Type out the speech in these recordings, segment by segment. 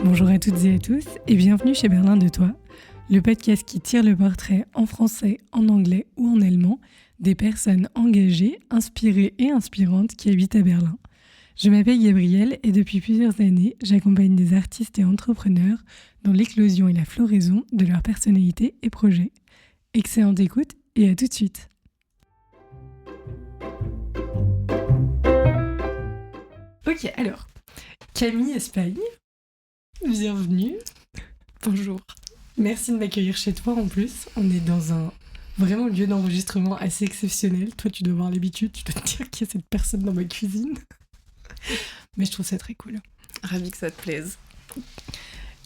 Bonjour à toutes et à tous et bienvenue chez Berlin de Toi, le podcast qui tire le portrait en français, en anglais ou en allemand des personnes engagées, inspirées et inspirantes qui habitent à Berlin. Je m'appelle Gabrielle et depuis plusieurs années, j'accompagne des artistes et entrepreneurs dans l'éclosion et la floraison de leur personnalité et projets. Excellente écoute et à tout de suite. Ok, alors, Camille Espagne, bienvenue. Bonjour. Merci de m'accueillir chez toi en plus. On est dans un vraiment lieu d'enregistrement assez exceptionnel. Toi, tu dois avoir l'habitude, tu dois te dire qu'il y a cette personne dans ma cuisine. Mais je trouve ça très cool. Ravie que ça te plaise.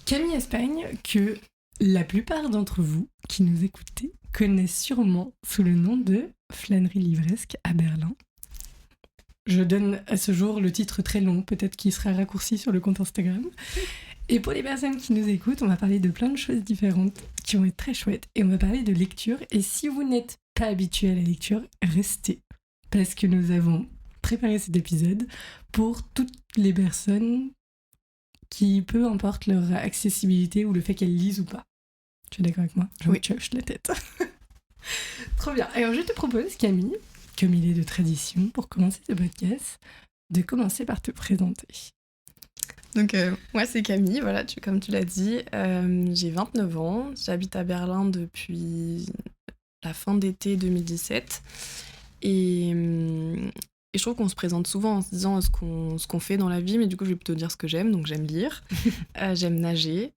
Camille Espagne, que la plupart d'entre vous qui nous écoutez connaissent sûrement sous le nom de Flânerie Livresque à Berlin. Je donne à ce jour le titre très long, peut-être qu'il sera raccourci sur le compte Instagram. Et pour les personnes qui nous écoutent, on va parler de plein de choses différentes qui vont être très chouettes. Et on va parler de lecture. Et si vous n'êtes pas habitué à la lecture, restez. Parce que nous avons préparé cet épisode pour toutes les personnes qui, peu importe leur accessibilité ou le fait qu'elles lisent ou pas. Tu es d'accord avec moi? Oui. Tu hoches la tête. Trop bien. Alors je te propose, Camille, comme il est de tradition, pour commencer ce podcast, de commencer par te présenter. Donc moi c'est Camille, voilà, comme tu l'as dit, j'ai 29 ans, j'habite à Berlin depuis la fin d'été 2017 et je trouve qu'on se présente souvent en se disant ce qu'on fait dans la vie, mais du coup je vais plutôt dire ce que j'aime, donc j'aime lire, j'aime nager,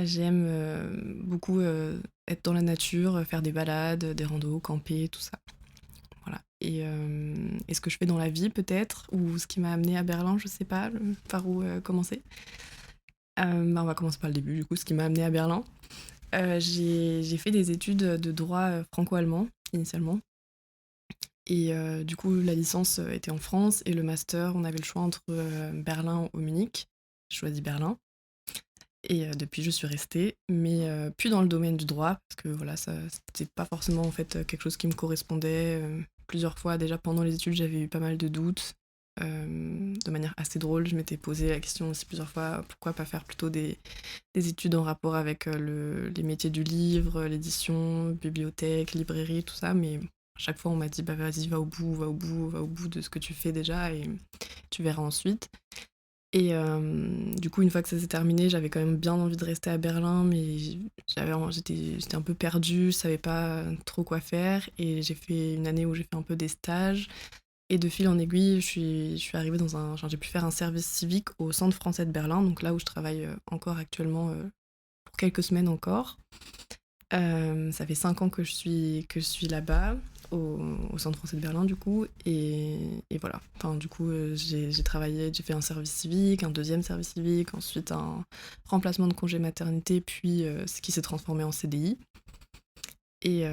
j'aime beaucoup être dans la nature, faire des balades, des randos, camper, tout ça. Voilà. Et ce que je fais dans la vie peut-être, ou ce qui m'a amenée à Berlin, je sais pas par où commencer. On va commencer par le début, du coup, ce qui m'a amenée à Berlin. J'ai fait des études de droit franco-allemand, initialement. Et du coup, la licence était en France, et le master, on avait le choix entre Berlin ou Munich. J'ai choisi Berlin. Et depuis, je suis restée, mais plus dans le domaine du droit, parce que voilà, ça c'était pas forcément en fait quelque chose qui me correspondait. Plusieurs fois, déjà pendant les études, j'avais eu pas mal de doutes. De manière assez drôle, je m'étais posé la question aussi plusieurs fois, pourquoi pas faire plutôt des études en rapport avec les métiers du livre, l'édition, bibliothèque, librairie, tout ça, mais à chaque fois on m'a dit, bah vas-y, va au bout de ce que tu fais déjà et tu verras ensuite. Et du coup, une fois que ça s'est terminé, j'avais quand même bien envie de rester à Berlin, mais j'étais un peu perdue, je savais pas trop quoi faire. Et j'ai fait une année où j'ai fait un peu des stages. Et de fil en aiguille, je suis arrivée j'ai pu faire un service civique au Centre français de Berlin, donc là où je travaille encore actuellement pour quelques semaines encore. Ça fait 5 ans que je suis là-bas, au Centre français de Berlin, du coup, et voilà. Enfin, du coup, j'ai fait un service civique, un deuxième service civique, ensuite un remplacement de congé maternité, puis ce qui s'est transformé en CDI. Et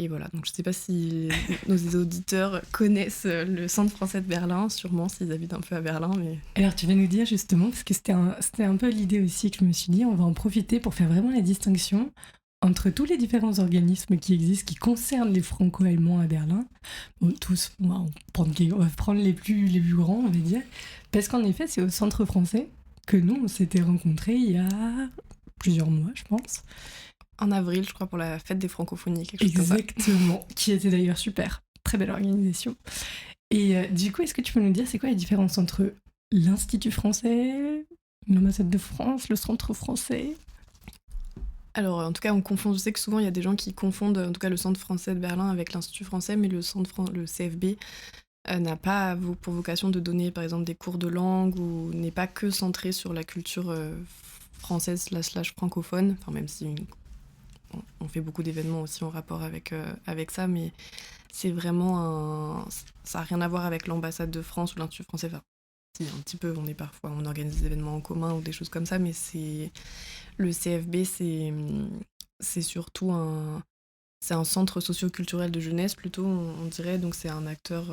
voilà, donc je sais pas si nos auditeurs connaissent le Centre français de Berlin, sûrement s'ils habitent un peu à Berlin, mais... Alors tu vas nous dire justement, parce que c'était un peu l'idée aussi que je me suis dit, on va en profiter pour faire vraiment la distinction entre tous les différents organismes qui existent, qui concernent les franco-allemands à Berlin. Bon, tous, on va prendre les plus grands, on va dire. Parce qu'en effet, c'est au Centre français que nous, on s'était rencontrés il y a plusieurs mois, je pense. En avril, je crois, pour la fête des francophonies, quelque chose comme ça. Exactement, qui était d'ailleurs super. Très belle organisation. Et du coup, est-ce que tu peux nous dire, c'est quoi la différence entre l'Institut français, l'ambassade de France, le Centre français ? Alors, en tout cas, on confond. Je sais que souvent, il y a des gens qui confondent, en tout cas, le Centre français de Berlin avec l'Institut français, mais le CFB n'a pas pour vocation de donner, par exemple, des cours de langue ou n'est pas que centré sur la culture française / francophone. Enfin, même si on fait beaucoup d'événements aussi en rapport avec ça, mais c'est vraiment ça n'a rien à voir avec l'ambassade de France ou l'Institut français. Enfin, si, un petit peu, on organise des événements en commun ou des choses comme ça, mais le CFB, c'est surtout c'est un centre socio-culturel de jeunesse plutôt, on dirait, donc c'est un acteur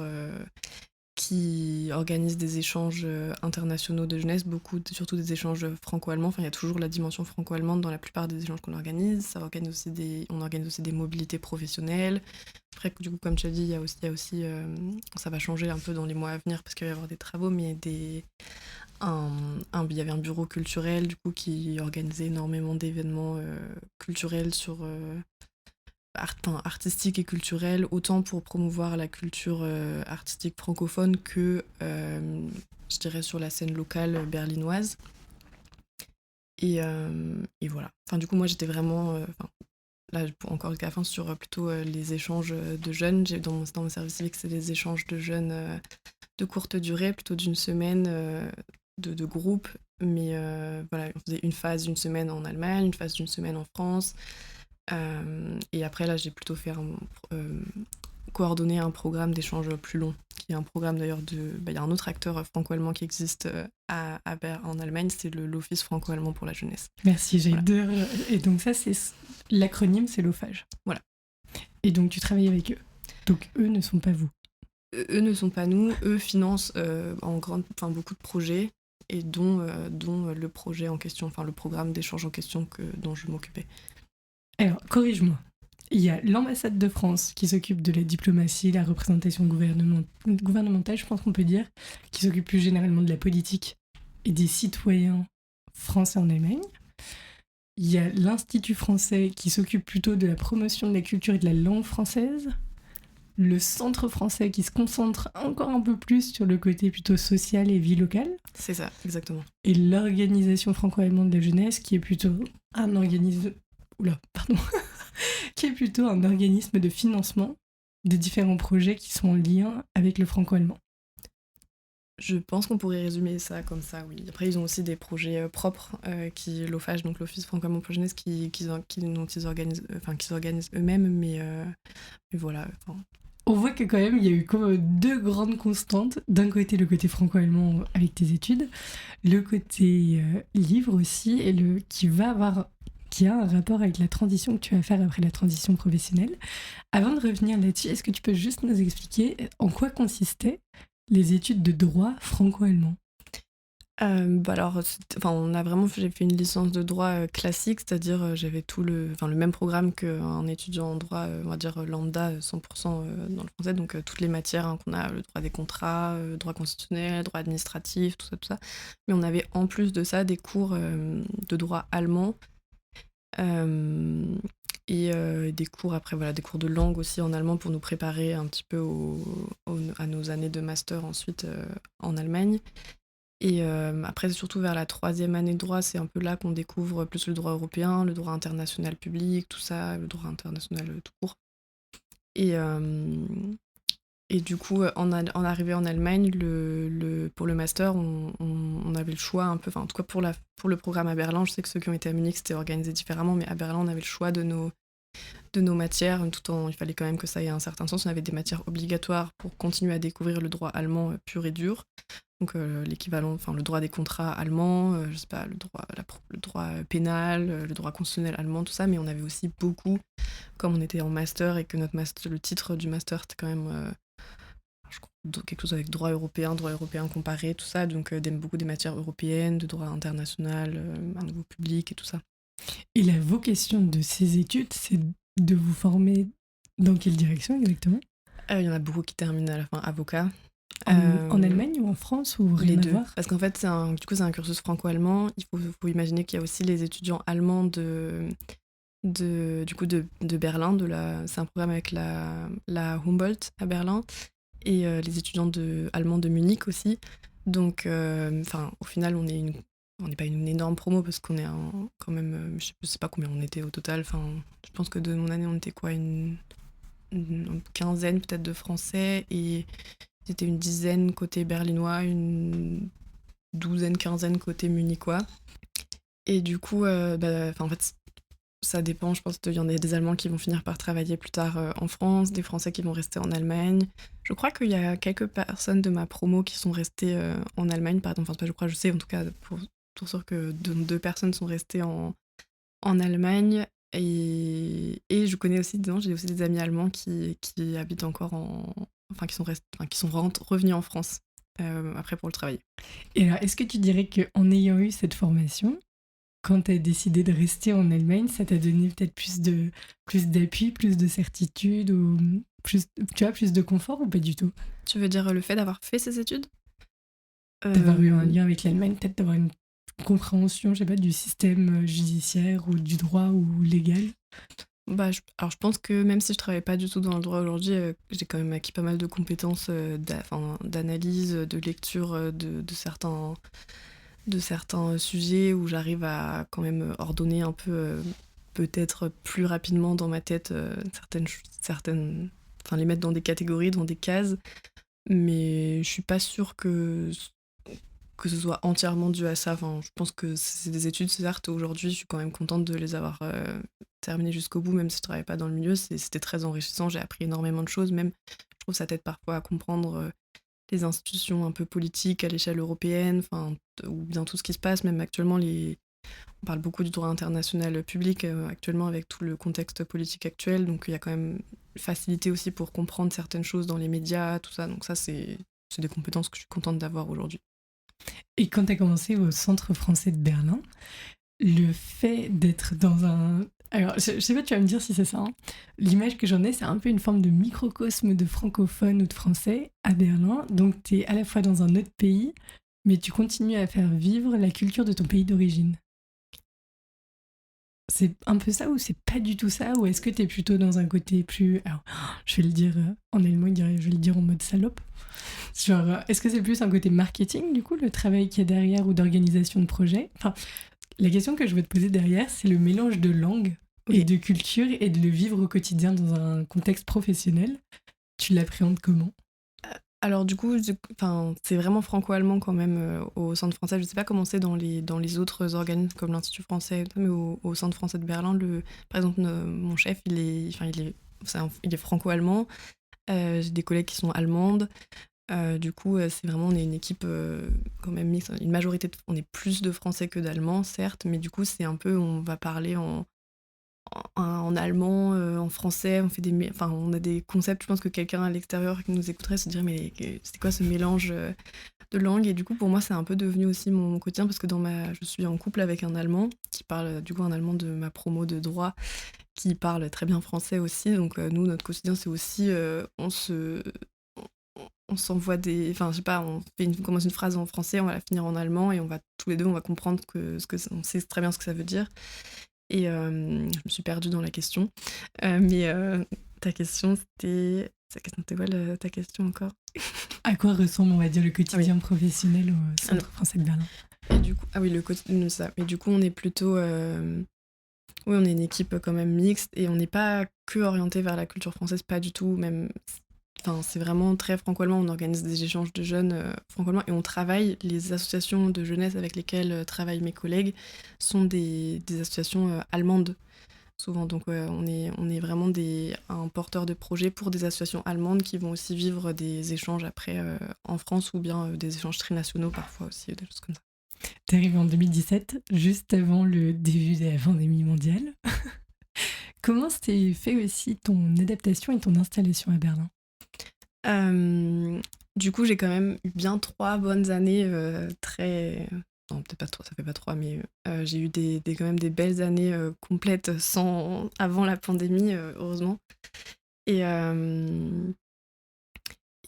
qui organise des échanges internationaux de jeunesse, surtout des échanges franco-allemands. Enfin, il y a toujours la dimension franco-allemande dans la plupart des échanges qu'on organise. On organise aussi des mobilités professionnelles. Après, du coup, comme tu as dit, il y a aussi ça va changer un peu dans les mois à venir parce qu'il va y avoir des travaux, mais il y avait un bureau culturel du coup qui organisait énormément d'événements culturels artistiques et culturels, autant pour promouvoir la culture artistique francophone que je dirais sur la scène locale berlinoise. Et voilà. Enfin, du coup, moi j'étais vraiment là, encore une fois, sur plutôt les échanges de jeunes. Dans mon service civique, c'est des échanges de jeunes de courte durée, plutôt d'une semaine de groupe. Mais voilà, on faisait une phase d'une semaine en Allemagne, une phase d'une semaine en France. Et après, là, j'ai plutôt fait coordonner un programme d'échange plus long, qui est un programme d'ailleurs il y a un autre acteur franco-allemand qui existe en Allemagne, c'est l'Office franco-allemand pour la jeunesse. Merci, j'adore. Voilà. Et donc ça, c'est l'acronyme, c'est l'OFAGE. Voilà. Et donc tu travailles avec eux. Donc eux ne sont pas vous. Eux ne sont pas nous. Eux financent beaucoup de projets, et dont le projet en question, enfin le programme d'échange en question dont je m'occupais. Alors, corrige-moi. Il y a l'ambassade de France qui s'occupe de la diplomatie, la représentation gouvernementale, je pense qu'on peut dire, qui s'occupe plus généralement de la politique et des citoyens français en Allemagne. Il y a l'Institut français qui s'occupe plutôt de la promotion de la culture et de la langue française. Le Centre français qui se concentre encore un peu plus sur le côté plutôt social et vie locale. C'est ça, exactement. Et l'Organisation franco-allemande de la jeunesse qui est plutôt un organisme... qui est plutôt un organisme de financement de différents projets qui sont en lien avec le franco-allemand. Je pense qu'on pourrait résumer ça comme ça, oui. Après, ils ont aussi des projets propres, l'OFAGE, donc l'Office franco-allemand pour la jeunesse, qu'ils organisent eux-mêmes, mais voilà. On voit que quand même, il y a eu comme deux grandes constantes. D'un côté, le côté franco-allemand avec tes études, le côté livre aussi, et qui a un rapport avec la transition que tu vas faire après la transition professionnelle. Avant de revenir là-dessus, est-ce que tu peux juste nous expliquer en quoi consistaient les études de droit franco-allemand? J'ai fait une licence de droit classique, c'est-à-dire j'avais tout le même programme qu'un étudiant en droit, on va dire lambda, 100% dans le français, donc toutes les matières qu'on a, le droit des contrats, droit constitutionnel, droit administratif, tout ça. Mais on avait en plus de ça des cours de droit allemand, et des cours après, voilà, des cours de langue aussi en allemand pour nous préparer un petit peu à nos années de master ensuite en Allemagne. Et après, surtout vers la 3e année de droit, c'est un peu là qu'on découvre plus le droit européen, le droit international public, tout ça, le droit international tout court. Et du coup, en arrivée en Allemagne, pour le master, on avait le choix un peu, en tout cas pour le programme à Berlin, je sais que ceux qui ont été à Munich, c'était organisé différemment, mais à Berlin, on avait le choix de nos matières, il fallait quand même que ça ait un certain sens. On avait des matières obligatoires pour continuer à découvrir le droit allemand pur et dur. Donc l'équivalent, le droit des contrats allemands, je sais pas, le droit pénal, le droit constitutionnel allemand, tout ça. Mais on avait aussi beaucoup, comme on était en master et que le titre du master c'était quand même je crois, quelque chose avec droit européen comparé, tout ça. Donc beaucoup des matières européennes, de droit international, un niveau public et tout ça. Et la vocation de ces études, c'est de vous former dans quelle direction exactement? Il y en a beaucoup qui terminent à la fin avocat. En Allemagne ou en France ou rien les deux. à voir? Parce qu'en fait, c'est un cursus franco-allemand. Il faut imaginer qu'il y a aussi les étudiants allemands de Berlin. C'est un programme avec la Humboldt à Berlin. Et les étudiants allemands de Munich aussi. Donc, au final, on n'est pas une énorme promo parce qu'on est quand même, je sais pas combien on était au total. Je pense que de mon année, on était quoi, une quinzaine peut-être de Français, et c'était une dizaine côté berlinois, une douzaine, quinzaine côté munichois. Et du coup, en fait, ça dépend. Je pense qu'il y en a des Allemands qui vont finir par travailler plus tard en France, des Français qui vont rester en Allemagne. Je crois qu'il y a quelques personnes de ma promo qui sont restées en Allemagne, par exemple. Je sais en tout cas pour sûr que deux personnes sont restées en Allemagne. Et je connais aussi, j'ai aussi des amis allemands qui habitent encore qui sont revenus en France après pour le travail. Et alors, est-ce que tu dirais qu'en ayant eu cette formation, quand tu as décidé de rester en Allemagne, ça t'a donné peut-être plus d'appui, plus de certitude, ou plus de confort, ou pas du tout? Tu veux dire le fait d'avoir fait ces études? D'avoir eu un lien avec l'Allemagne, peut-être d'avoir une compréhension, je sais pas, du système judiciaire ou du droit ou légal. Alors je pense que même si je travaille pas du tout dans le droit aujourd'hui, j'ai quand même acquis pas mal de compétences d'analyse, de lecture de certains sujets où j'arrive à quand même ordonner un peu, peut-être plus rapidement dans ma tête certaines, enfin les mettre dans des catégories, dans des cases, mais je suis pas sûre que ce soit entièrement dû à ça. Enfin, je pense que c'est des études, certes, aujourd'hui, je suis quand même contente de les avoir terminées jusqu'au bout, même si je ne travaille pas dans le milieu. C'était très enrichissant, j'ai appris énormément de choses. Même, je trouve ça t'aide parfois à comprendre les institutions un peu politiques à l'échelle européenne, ou bien tout ce qui se passe, même actuellement, on parle beaucoup du droit international public actuellement avec tout le contexte politique actuel, donc il y a quand même une facilité aussi pour comprendre certaines choses dans les médias, tout ça. Donc ça, c'est des compétences que je suis contente d'avoir aujourd'hui. Et quand tu as commencé au Centre français de Berlin, le fait d'être dans un... Alors, je sais pas, tu vas me dire si c'est ça. Hein. L'image que j'en ai, c'est un peu une forme de microcosme de francophones ou de français à Berlin. Donc, tu es à la fois dans un autre pays, mais tu continues à faire vivre la culture de ton pays d'origine. C'est un peu ça ou c'est pas du tout ça? Ou est-ce que t'es plutôt dans un côté plus... Alors, je vais le dire en allemand, je vais le dire en mode salope. Genre, est-ce que c'est plus un côté marketing, du coup, le travail qu'il y a derrière ou d'organisation de projet? Enfin, la question que je veux te poser derrière, c'est le mélange de langue et de culture et de le vivre au quotidien dans un contexte professionnel. Tu l'appréhendes comment? Alors du coup, c'est vraiment franco-allemand quand même au Centre français. Je ne sais pas comment c'est dans les autres organismes comme l'Institut français, mais au Centre français de Berlin, par exemple, mon chef, il est franco-allemand. J'ai des collègues qui sont allemandes. Du coup, c'est vraiment, on est une équipe quand même mixte. Une majorité, on est plus de Français que d'Allemands, certes, mais du coup, c'est un peu, on va parler en allemand, en français, on a des concepts. Je pense que quelqu'un à l'extérieur qui nous écouterait se dirait mais c'est quoi ce mélange de langues? Et du coup pour moi c'est un peu devenu aussi mon quotidien parce que je suis en couple avec un Allemand qui parle du coup un Allemand de ma promo de droit qui parle très bien français aussi. Donc nous notre quotidien c'est aussi on s'envoie enfin je sais pas, on commence une phrase en français, on va la finir en allemand et tous les deux on va comprendre on sait très bien ce que ça veut dire. Et je me suis perdue dans la question. Mais ta question, c'était quoi ta question encore? À quoi ressemble, on va dire, le quotidien professionnel au Centre français de Berlin? Et du coup, le quotidien, ça. Mais du coup, on est plutôt... Oui, on est une équipe quand même mixte et on n'est pas que orienté vers la culture française, pas du tout. Même, c'est vraiment très franco-allemand. On organise des échanges de jeunes franco-allemands et on travaille. Les associations de jeunesse avec lesquelles travaillent mes collègues sont des associations allemandes, souvent. Donc on est vraiment un porteur de projet pour des associations allemandes qui vont aussi vivre des échanges après en France ou bien des échanges trinationaux parfois aussi, des choses comme ça. T'es arrivée en 2017, juste avant le début de la pandémie mondiale. Comment s'est fait aussi ton adaptation et ton installation à Berlin? Du coup, j'ai quand même eu bien 3 bonnes années très... Non, peut-être pas trop, ça fait pas 3, mais j'ai eu quand même des belles années complètes avant la pandémie, heureusement.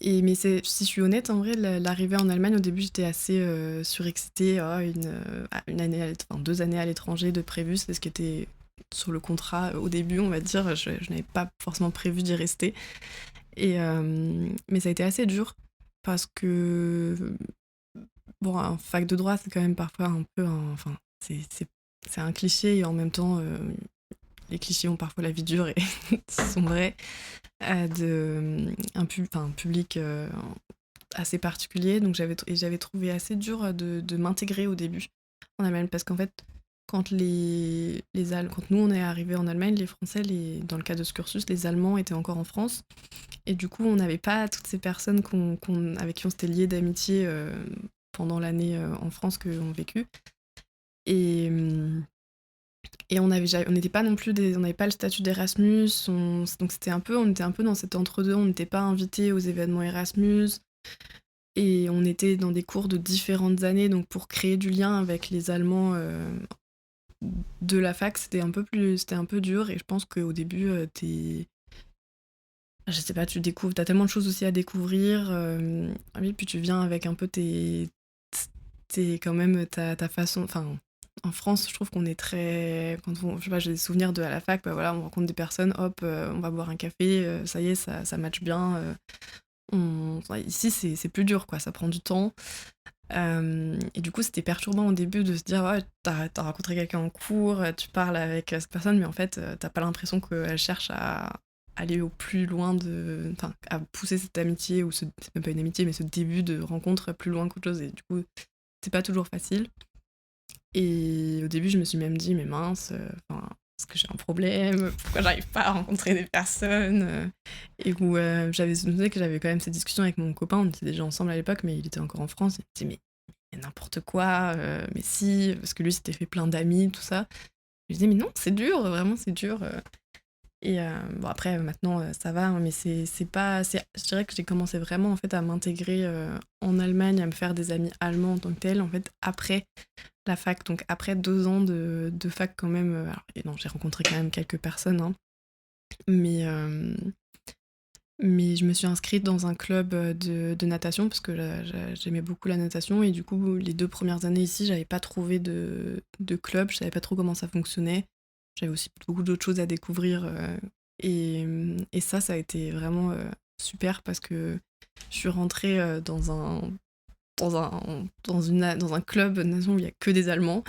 Mais si je suis honnête, en vrai, l'arrivée en Allemagne, au début, j'étais assez surexcitée. Une année, 2 années à l'étranger de prévu, c'est ce qui était sur le contrat au début, on va dire. Je n'avais pas forcément prévu d'y rester. Mais ça a été assez dur parce que, bon, un fac de droit, c'est quand même parfois un peu c'est un cliché et en même temps, les clichés ont parfois la vie dure et sont vrais. Un public assez particulier, donc j'avais trouvé assez dur de m'intégrer au début en Allemagne parce qu'en fait quand quand nous on est arrivés en Allemagne, les Français, dans le cas de ce cursus, les Allemands étaient encore en France et du coup on n'avait pas toutes ces personnes avec qui on s'était liés d'amitié pendant l'année en France qu'on vécu et on n'était pas non plus on n'avait pas le statut d'Erasmus, donc on était un peu dans cet entre-deux, on n'était pas invités aux événements Erasmus et on était dans des cours de différentes années, donc pour créer du lien avec les Allemands de la fac, c'était un peu dur et je pense qu'au début je sais pas, t'as tellement de choses aussi à découvrir, puis tu viens avec un peu tes t'es quand même ta façon... Enfin, en France, je trouve qu'on est très... je sais pas, j'ai des souvenirs à la fac, bah voilà, on rencontre des personnes, hop, on va boire un café, ça y est, ça match bien. Ici, c'est plus dur, quoi, ça prend du temps. Et du coup, c'était perturbant au début de se dire, ouais, t'as rencontré quelqu'un en cours, tu parles avec cette personne, mais en fait, t'as pas l'impression qu'elle cherche à aller au plus loin enfin, à pousser cette amitié, ou c'est même pas une amitié, mais ce début de rencontre plus loin qu'autre chose. Et du coup, c'est pas toujours facile. Et au début, je me suis même dit, mais mince, est-ce que j'ai un problème? Pourquoi j'arrive pas à rencontrer des personnes? Et où j'avais noté que j'avais quand même cette discussion avec mon copain, on était déjà ensemble à l'époque, mais il était encore en France. Il me disait, mais n'importe quoi, mais si, parce que lui s'était fait plein d'amis, tout ça. Je lui disais, mais non, c'est dur, vraiment, c'est dur. Et bon, après, maintenant, ça va, hein, mais c'est pas... Je dirais que j'ai commencé vraiment en fait, à m'intégrer en Allemagne, à me faire des amis allemands en tant que tel, en fait, après la fac. Donc après 2 ans de fac quand même... alors, et non, j'ai rencontré quand même quelques personnes, hein, mais je me suis inscrite dans un club de natation, parce que j'aimais beaucoup la natation, et du coup, les 2 premières années ici, j'avais pas trouvé de club, je savais pas trop comment ça fonctionnait. J'avais aussi beaucoup d'autres choses à découvrir. Et ça a été vraiment super, parce que je suis rentrée dans un club de natation où il n'y a que des Allemands.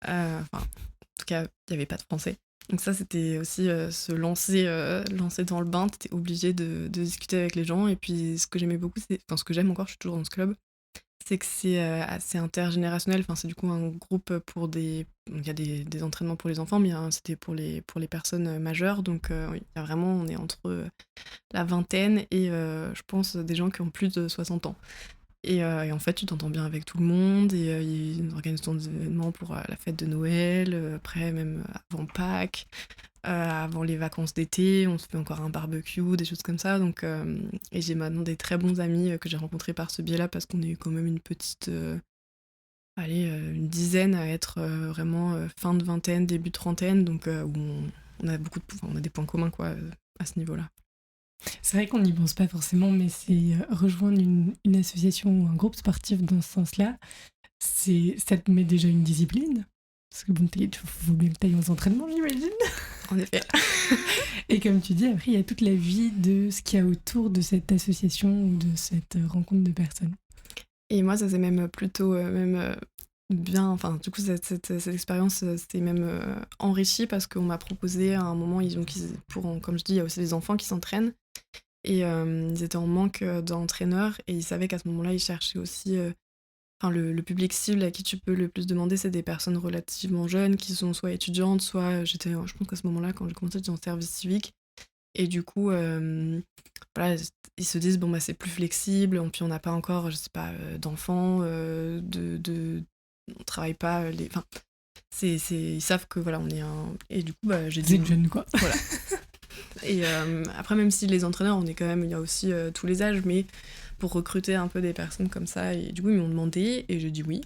Enfin, en tout cas, il n'y avait pas de Français. Donc ça, c'était aussi se lancer dans le bain. T'étais obligé de discuter avec les gens. Et puis, ce que j'aimais beaucoup, enfin, ce que j'aime encore, je suis toujours dans ce club, c'est que c'est assez intergénérationnel. Enfin, c'est du coup un groupe pour des... Il y a des entraînements pour les enfants, mais c'était pour les personnes majeures. Donc, il y a vraiment... On est entre la vingtaine et, je pense, des gens qui ont plus de 60 ans. Et en fait, tu t'entends bien avec tout le monde, et ils organisent des événements pour la fête de Noël, après même avant Pâques, avant les vacances d'été, on se fait encore un barbecue, des choses comme ça. Donc, et j'ai maintenant des très bons amis que j'ai rencontrés par ce biais-là, parce qu'on est quand même une petite... une dizaine à être vraiment fin de vingtaine, début de trentaine, donc où on a on a des points communs, quoi, à ce niveau-là. C'est vrai qu'on n'y pense pas forcément, mais c'est rejoindre une association ou un groupe sportif dans ce sens-là, ça te met déjà une discipline. Parce que bon, il faut bien que tu ailles aux entraînements, j'imagine. En effet. Et comme tu dis, après, il y a toute la vie de ce qu'il y a autour de cette association ou de cette rencontre de personnes. Et moi, ça s'est même plutôt bien... Enfin, du coup, cette expérience s'est même enrichie, parce qu'on m'a proposé à un moment, comme je dis, il y a aussi des enfants qui s'entraînent. Et ils étaient en manque d'entraîneurs, et ils savaient qu'à ce moment-là, ils cherchaient aussi... le public cible à qui tu peux le plus demander, c'est des personnes relativement jeunes, qui sont soit étudiantes, soit... je pense qu'à ce moment-là, quand j'ai commencé, j'étais en service civique. Et du coup, voilà, ils se disent, bon, bah, c'est plus flexible, puis on n'a pas encore, je sais pas, d'enfants, on travaille pas... Enfin, ils savent que, voilà, on est un... Et du coup, bah, j'ai dit... Vous êtes jeune, quoi. Voilà. Et après, même si les entraîneurs, il y a aussi tous les âges, mais pour recruter un peu des personnes comme ça, et du coup, ils m'ont demandé, et j'ai dit oui.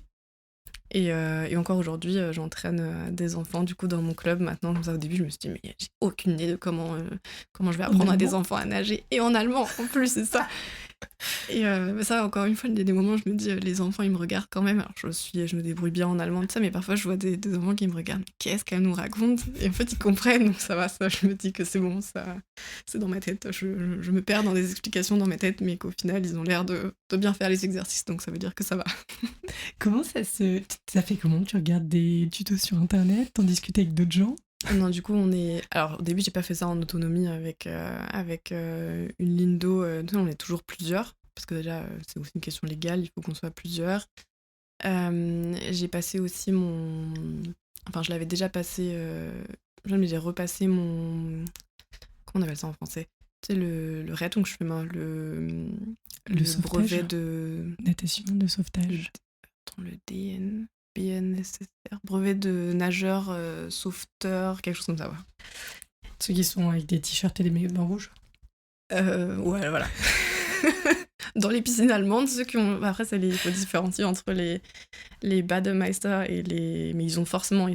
Et encore aujourd'hui, j'entraîne des enfants, du coup, dans mon club maintenant. Comme ça, au début, je me suis dit, mais j'ai aucune idée de comment je vais apprendre à des enfants à nager, et en allemand, en plus, c'est ça. Et ça, encore une fois, il y a des moments où je me dis, les enfants, ils me regardent quand même. Alors, je me débrouille bien en allemand, tout ça, mais parfois, je vois des enfants qui me regardent. Qu'est-ce qu'elle nous raconte? Et en fait, ils comprennent, donc ça va, ça. Je me dis que c'est bon, ça, c'est dans ma tête. Je me perds dans des explications dans ma tête, mais qu'au final, ils ont l'air de bien faire les exercices, donc ça veut dire que ça va. Comment ça fait comment? Tu regardes des tutos sur Internet, t'en discutes avec d'autres gens? Non, du coup, alors, au début, j'ai pas fait ça en autonomie avec une ligne d'eau. On est toujours plusieurs, parce que déjà, c'est aussi une question légale, il faut qu'on soit plusieurs. J'ai passé aussi Enfin, je l'avais déjà passé... j'ai repassé mon... Comment on appelle ça en français? Tu sais, le RET, donc je fais le brevet de... Natation, de sauvetage. Le BNSSR, brevet de nageur, sauveteur, quelque chose comme ça, ouais. Ceux qui sont avec des t-shirts et des maillots de bain rouge. Ouais, voilà. Dans les piscines allemandes, ceux qui ont... Après, il faut différencier entre les Bademeister et les... Mais ils ont forcément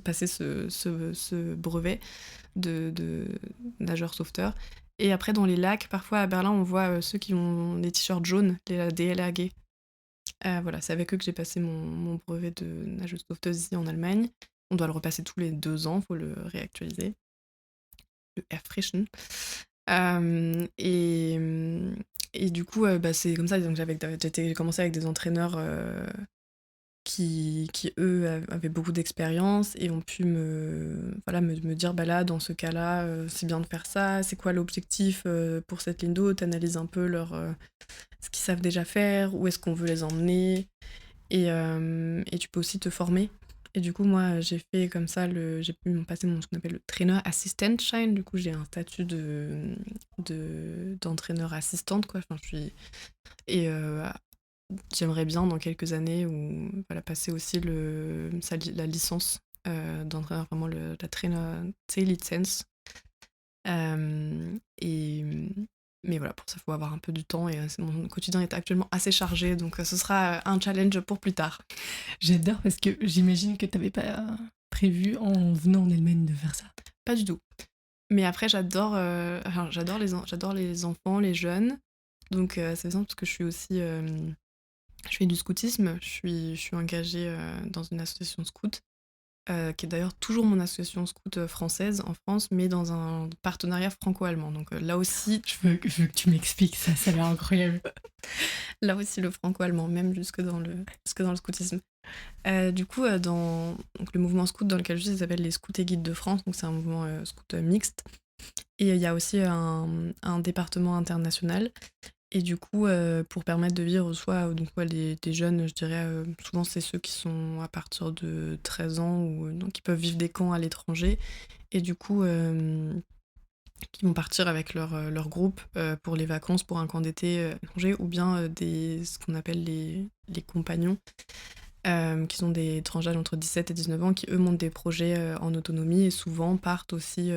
passé ce brevet de nageur sauveteur. Et après, dans les lacs, parfois à Berlin, on voit ceux qui ont des t-shirts jaunes, les DLRG. Voilà, c'est avec eux que j'ai passé mon brevet de nageuse sauveteuse ici en Allemagne. On doit le repasser tous les 2 ans, faut le réactualiser, le erfrischen. Et du coup, c'est comme ça, donc j'ai commencé avec des entraîneurs qui eux avaient beaucoup d'expérience et ont pu me dire bah là dans ce cas-là c'est bien de faire ça, c'est quoi l'objectif pour cette ligne d'eau, t'analyses un peu ce qu'ils savent déjà faire, où est-ce qu'on veut les emmener et tu peux aussi te former. Et du coup moi j'ai fait comme ça j'ai pu me passer ce qu'on appelle le trainer assistant shine, du coup j'ai un statut d'entraîneur assistante quoi, enfin je suis et j'aimerais bien dans quelques années ou voilà, passer aussi la licence d'entraîneur, vraiment la trainer license. Et, mais voilà, pour ça, il faut avoir un peu du temps et mon quotidien est actuellement assez chargé, donc ce sera un challenge pour plus tard. J'adore parce que j'imagine que t'avais pas prévu en venant en Allemagne de faire ça. Pas du tout. Mais après, j'adore les enfants, les jeunes. Donc c'est simple parce que je suis aussi je fais du scoutisme, je suis engagée dans une association scout, qui est d'ailleurs toujours mon association scout française en France, mais dans un partenariat franco-allemand. Donc là aussi, Je veux que tu m'expliques ça, ça a l'air incroyable. là aussi le franco-allemand, même jusque dans le scoutisme. Du coup, donc, le mouvement scout dans lequel je suis, ça s'appelle les Scouts et Guides de France, donc c'est un mouvement scout mixte. Et il y a aussi un département international. Et du coup, pour permettre de vivre soit donc, des jeunes, je dirais, souvent c'est ceux qui sont à partir de 13 ans ou donc qui peuvent vivre des camps à l'étranger et du coup qui vont partir avec leur groupe pour les vacances, pour un camp d'été à l'étranger, ou bien ce qu'on appelle les compagnons, qui sont des tranches d'âge entre 17 et 19 ans, qui eux montent des projets en autonomie et souvent partent aussi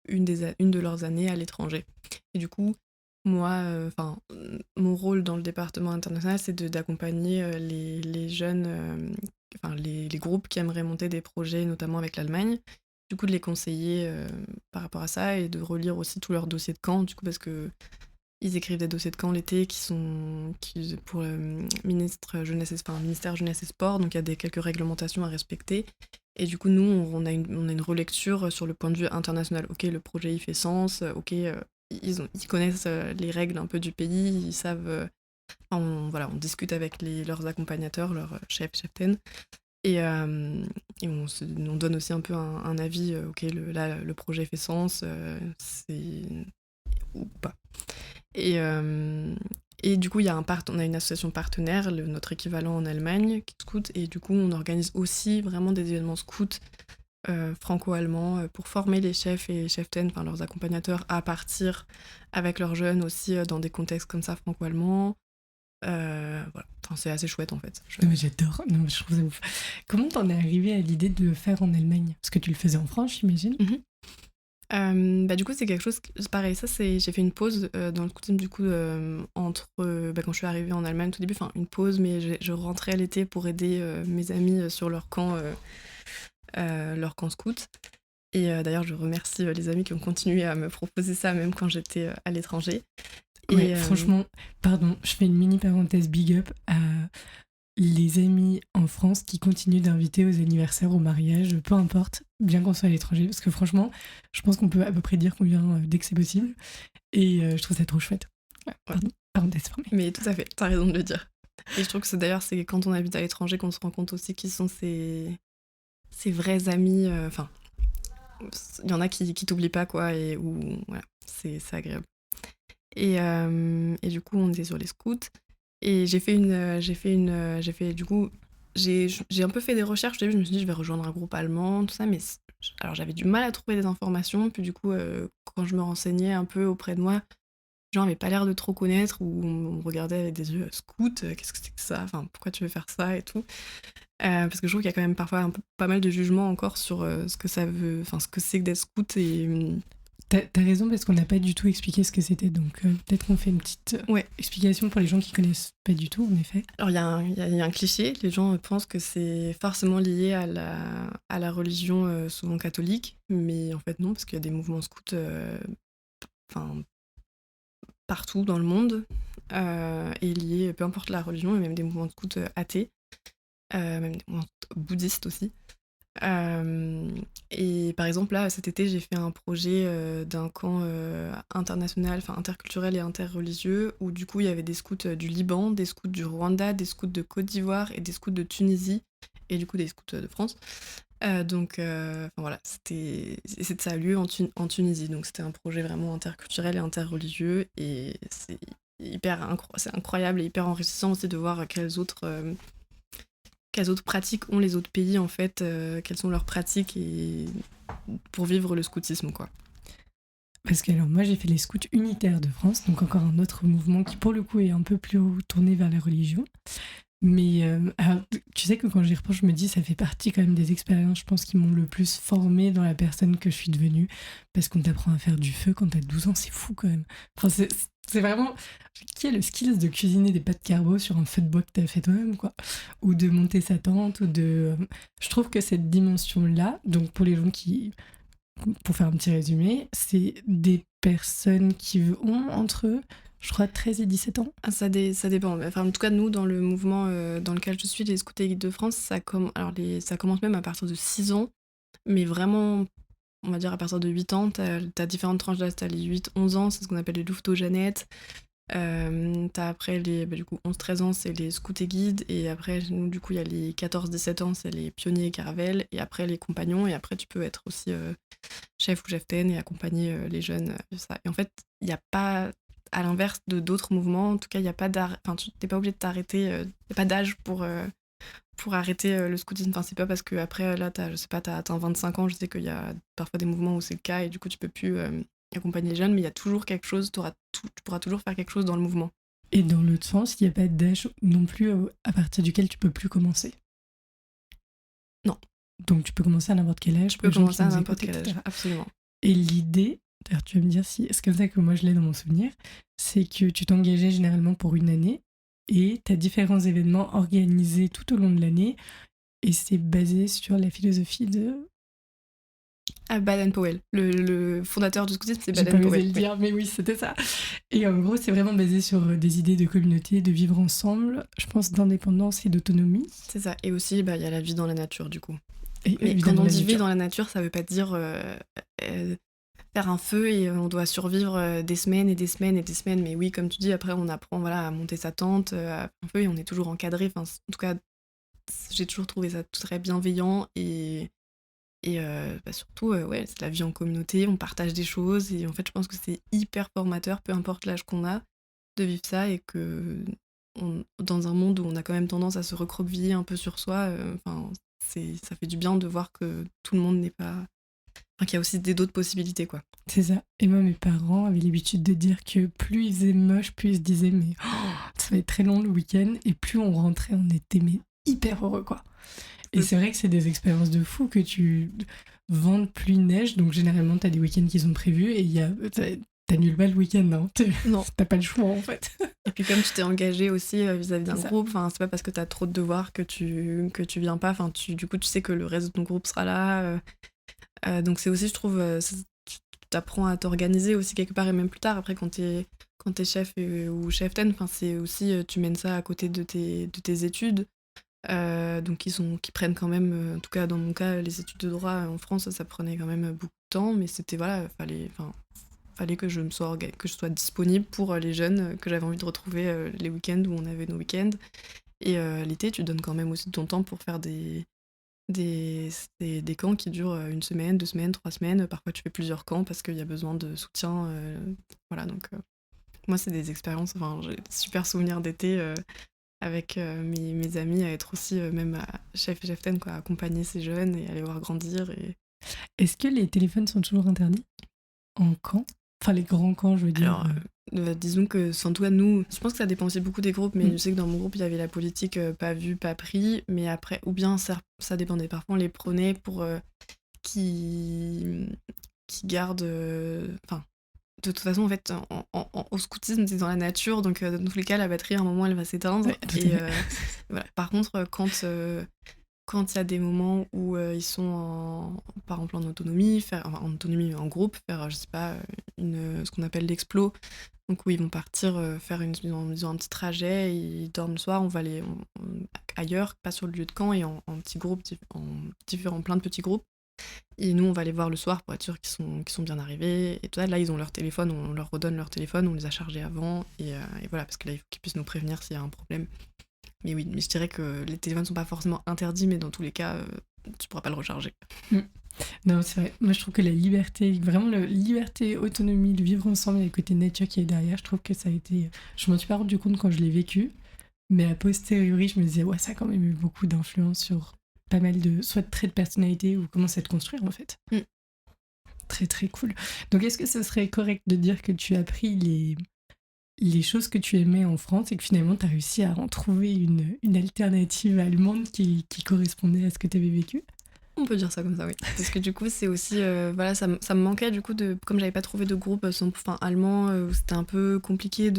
une de leurs années à l'étranger. Et du coup, moi, mon rôle dans le département international, c'est d'accompagner les jeunes, les groupes qui aimeraient monter des projets, notamment avec l'Allemagne. Du coup, de les conseiller par rapport à ça et de relire aussi tous leurs dossiers de camp, du coup, parce que ils écrivent des dossiers de camp l'été pour le ministère Jeunesse et Sport, donc il y a quelques réglementations à respecter. Et du coup, nous, on a une relecture sur le point de vue international. Ok, le projet, il fait sens. Ok, ils connaissent les règles un peu du pays. Ils savent... on discute avec leurs accompagnateurs, leurs chefs-ten. Et on donne aussi un peu un avis. Ok, là, le projet fait sens. C'est... ou pas. Et du coup, on a une association partenaire, notre équivalent en Allemagne, qui est Scout, et du coup, on organise aussi vraiment des événements scouts franco-allemands pour former les chefs et cheftaines, enfin leurs accompagnateurs, à partir avec leurs jeunes aussi dans des contextes comme ça franco-allemands. Voilà, enfin, c'est assez chouette en fait. Non, mais j'adore, non, mais je trouve ça ouf. Comment t'en es arrivée à l'idée de le faire en Allemagne? Parce que tu le faisais en France, j'imagine. Du coup c'est quelque chose pareil, ça c'est j'ai fait une pause dans le scoutisme du coup entre quand je suis arrivée en Allemagne tout début, enfin une pause, mais je rentrais l'été pour aider mes amis sur leur camp scout. Et d'ailleurs je remercie les amis qui ont continué à me proposer ça même quand j'étais à l'étranger. Ouais, Et franchement, pardon, je fais une mini parenthèse big up à les amis en France qui continuent d'inviter aux anniversaires, aux mariages, peu importe, bien qu'on soit à l'étranger, parce que franchement, je pense qu'on peut à peu près dire qu'on vient dès que c'est possible, et je trouve ça trop chouette. Pardon, parenthèse fermée. Mais tout à fait, t'as raison de le dire. Et je trouve que c'est quand on habite à l'étranger qu'on se rend compte aussi qui sont ses vrais amis, enfin, il y en a qui t'oublient pas quoi, et où voilà, c'est agréable. Et du coup, on était sur les scouts. Et j'ai un peu fait des recherches. Au début, je me suis dit, je vais rejoindre un groupe allemand, tout ça. Mais alors, j'avais du mal à trouver des informations. Puis du coup, quand je me renseignais un peu auprès de moi, les gens n'avaient pas l'air de trop connaître ou on me regardait avec des yeux scout, qu'est-ce que c'est que ça? Enfin, pourquoi tu veux faire ça et tout. Parce que je trouve qu'il y a quand même parfois pas mal de jugements encore sur ce que ça veut, enfin, ce que c'est que d'être scout et... T'as raison parce qu'on n'a pas du tout expliqué ce que c'était, donc peut-être qu'on fait une petite explication pour les gens qui connaissent pas du tout, en effet. Alors il y a un cliché, les gens pensent que c'est forcément lié à la religion souvent catholique, mais en fait non, parce qu'il y a des mouvements scouts partout dans le monde. et liés, peu importe la religion, et même des mouvements de scouts athées, même des mouvements bouddhistes aussi. Et par exemple, là, cet été, j'ai fait un projet d'un camp international, enfin interculturel et interreligieux, où du coup, il y avait des scouts du Liban, des scouts du Rwanda, des scouts de Côte d'Ivoire et des scouts de Tunisie, et du coup des scouts de France. Donc, voilà, ça a lieu en Tunisie, donc c'était un projet vraiment interculturel et interreligieux, et c'est c'est incroyable et hyper enrichissant aussi de voir quelles autres pratiques ont les autres pays, en fait, quelles sont leurs pratiques et pour vivre le scoutisme, quoi. Parce que alors moi j'ai fait les scouts unitaires de France, donc encore un autre mouvement qui pour le coup est un peu plus tourné vers la religion. Mais alors, tu sais que quand j'y repense, je me dis ça fait partie quand même des expériences, je pense, qui m'ont le plus formée dans la personne que je suis devenue. Parce qu'on t'apprend à faire du feu quand t'as 12 ans, c'est fou quand même. Enfin, c'est vraiment... Qui a le skills de cuisiner des pâtes carbo sur un feu de bois que t'as fait toi-même, quoi. Ou de monter sa tente, ou de... Je trouve que cette dimension-là, donc pour les gens qui... Pour faire un petit résumé, c'est des personnes qui ont entre, je crois, 13 et 17 ans. Ah, ça dépend. Enfin, en tout cas, nous, dans le mouvement dans lequel je suis, les Scouts et Guides de France, ça commence même à partir de 6 ans. Mais vraiment, on va dire à partir de 8 ans, t'as différentes tranches d'âge. T'as les 8-11 ans, c'est ce qu'on appelle les louveteaux-jeunettes. T'as après les du coup 11-13 ans, c'est les scouts et guides, et après nous du coup il y a les 14-17 ans, c'est les pionniers et caravelles, et après les compagnons, et après tu peux être aussi chef ou cheftaine et accompagner les jeunes ça. Et en fait il n'y a pas, à l'inverse de d'autres mouvements, en tout cas il n'y a pas enfin tu t'es pas obligé de t'arrêter, il n'y a pas d'âge pour arrêter le scoutisme. Enfin, c'est pas parce que après là je sais pas, t'as atteint 25 ans, je sais qu'il y a parfois des mouvements où c'est le cas et du coup tu peux plus accompagner les jeunes, mais il y a toujours quelque chose, tu pourras toujours faire quelque chose dans le mouvement. Et dans l'autre sens, il n'y a pas d'âge non plus à partir duquel tu peux plus commencer. Non. Donc tu peux commencer à n'importe quel âge. Tu peux commencer à n'importe quel âge, absolument. Et l'idée, d'ailleurs tu vas me dire si c'est comme ça que moi je l'ai dans mon souvenir, c'est que tu t'engageais généralement pour une année et tu as différents événements organisés tout au long de l'année, et c'est basé sur la philosophie de... Baden-Powell. Le fondateur du scoutisme, c'est Baden-Powell. J'ai pas osé Baden-Powell. le dire, mais oui, c'était ça. Et en gros, c'est vraiment basé sur des idées de communauté, de vivre ensemble, je pense, d'indépendance et d'autonomie. C'est ça. Et aussi, il y a la vie dans la nature, du coup. Et mais quand on dit vie dans la nature, ça veut pas dire faire un feu et on doit survivre des semaines et des semaines et des semaines. Mais oui, comme tu dis, après, on apprend à monter sa tente, à faire un feu, et on est toujours encadré. Enfin, en tout cas, j'ai toujours trouvé ça très bienveillant, et surtout, ouais, c'est la vie en communauté, on partage des choses, et en fait, je pense que c'est hyper formateur, peu importe l'âge qu'on a, de vivre ça, et que dans un monde où on a quand même tendance à se recroqueviller un peu sur soi, ça fait du bien de voir que tout le monde n'est pas... Enfin, qu'il y a aussi d'autres possibilités, quoi. C'est ça. Et moi, mes parents avaient l'habitude de dire que plus il faisait moche, plus ils se disaient mais ça va être très long le week-end, et plus on rentrait, on était hyper heureux, quoi. Et c'est vrai que c'est des expériences de fou que tu ventes pluie neige, donc généralement t'as des week-ends qui sont prévus et t'annules pas le week-end, hein. Non. T'as pas le choix en fait. Et puis comme tu t'es engagé aussi vis-à-vis d'un groupe, c'est pas parce que t'as trop de devoirs que tu viens pas, du coup tu sais que le reste de ton groupe sera là. Donc c'est aussi, je trouve, tu t'apprends à t'organiser aussi quelque part, et même plus tard, après quand t'es chef ou cheftaine, c'est aussi, tu mènes ça à côté de tes études. Donc qui prennent quand même, en tout cas dans mon cas, les études de droit en France, ça prenait quand même beaucoup de temps, mais c'était fallait que je sois disponible pour les jeunes que j'avais envie de retrouver les week-ends où on avait nos week-ends. Et l'été, tu donnes quand même aussi de ton temps pour faire des camps qui durent 1 semaine, 2 semaines, 3 semaines. Parfois tu fais plusieurs camps parce qu'il y a besoin de soutien. Voilà, donc moi c'est des expériences, j'ai des super souvenirs d'été avec mes amis, à être aussi même chef et cheftaine, quoi, accompagner ces jeunes et à les voir grandir. Est-ce que les téléphones sont toujours interdits en camp? Enfin, les grands camps, je veux dire. Alors, disons que, en tout cas, nous, je pense que ça dépend aussi beaucoup des groupes, mais je sais que dans mon groupe, il y avait la politique pas vue, pas pris, mais après, ou bien ça dépendait. Parfois, on les prenait pour qui gardent... de toute façon, en fait, au scoutisme, c'est dans la nature, donc dans tous les cas, la batterie, à un moment, elle va s'éteindre. Ouais, et voilà. Par contre, quand quand il y a des moments où ils sont par exemple en autonomie, en autonomie en groupe, faire, je sais pas, ce qu'on appelle l'explo, donc où ils vont partir ils ont un petit trajet, ils dorment le soir, on va ailleurs, pas sur le lieu de camp, et en petits groupes, plein de petits groupes. Et nous, on va les voir le soir pour être sûr qu'ils sont bien arrivés. Et tout ça, là, ils ont leur téléphone, on leur redonne leur téléphone, on les a chargés avant. Et voilà, parce que là, il faut qu'ils puissent nous prévenir s'il y a un problème. Mais oui, mais je dirais que les téléphones ne sont pas forcément interdits, mais dans tous les cas, tu pourras pas le recharger. Non, c'est vrai. Moi, je trouve que la liberté, vraiment la liberté, autonomie, le vivre ensemble et le côté nature qui est derrière, je trouve que ça a été... Je m'en suis pas rendu compte quand je l'ai vécu, mais a posteriori, je me disais, ouais, ça a quand même eu beaucoup d'influence sur pas mal de... soit de traits de personnalité ou comment ça te construire, en fait. Très, très cool. Donc, est-ce que ce serait correct de dire que tu as pris les choses que tu aimais en France et que finalement, tu as réussi à en trouver une alternative allemande qui correspondait à ce que tu avais vécu? On peut dire ça comme ça, oui. Parce que du coup, c'est aussi... voilà, ça me manquait, du coup, comme j'avais pas trouvé de groupe allemand, où c'était un peu compliqué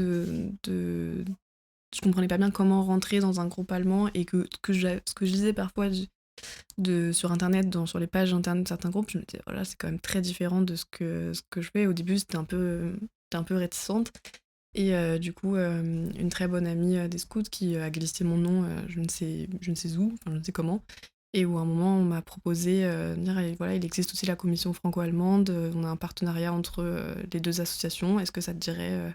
je comprenais pas bien comment rentrer dans un groupe allemand, et ce que je lisais parfois sur internet, sur les pages internet de certains groupes, je me disais, voilà, c'est quand même très différent de ce que je fais. Au début, j'étais un peu réticente. Et du coup, une très bonne amie des scouts qui a glissé mon nom, je ne sais où, enfin je ne sais comment, et où à un moment on m'a proposé de dire, eh, voilà, il existe aussi la commission franco-allemande, on a un partenariat entre les deux associations, est-ce que ça te dirait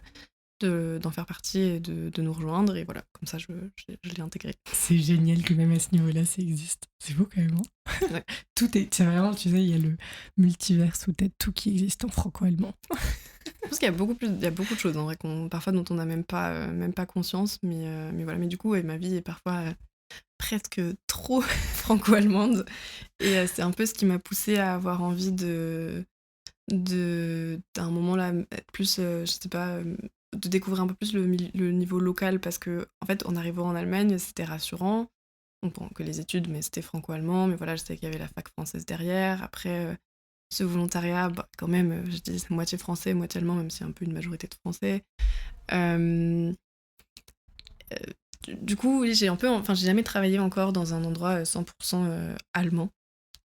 d'en faire partie et de nous rejoindre? Et voilà, comme ça je l'ai intégré. C'est génial que même à ce niveau-là, ça existe. C'est beau quand même. Hein. Ouais. C'est vraiment, tu sais, il y a le multiverse où t'as tout qui existe en franco-allemand. Je pense qu'il y a beaucoup de choses en vrai, parfois dont on n'a même pas conscience, mais voilà. Mais du coup, ouais, ma vie est parfois presque trop franco-allemande, et c'est un peu ce qui m'a poussée à avoir envie d'un moment là, être plus, je sais pas, de découvrir un peu plus le niveau local, parce que en fait, en arrivant en Allemagne, c'était rassurant. Bon, que les études, mais c'était franco-allemand, mais voilà, je savais qu'il y avait la fac française derrière. Après, ce volontariat, bah, quand même, je dis c'est moitié français, moitié allemand, même s'il y a un peu une majorité de français. Euh, du coup, oui, j'ai jamais travaillé encore dans un endroit 100% allemand.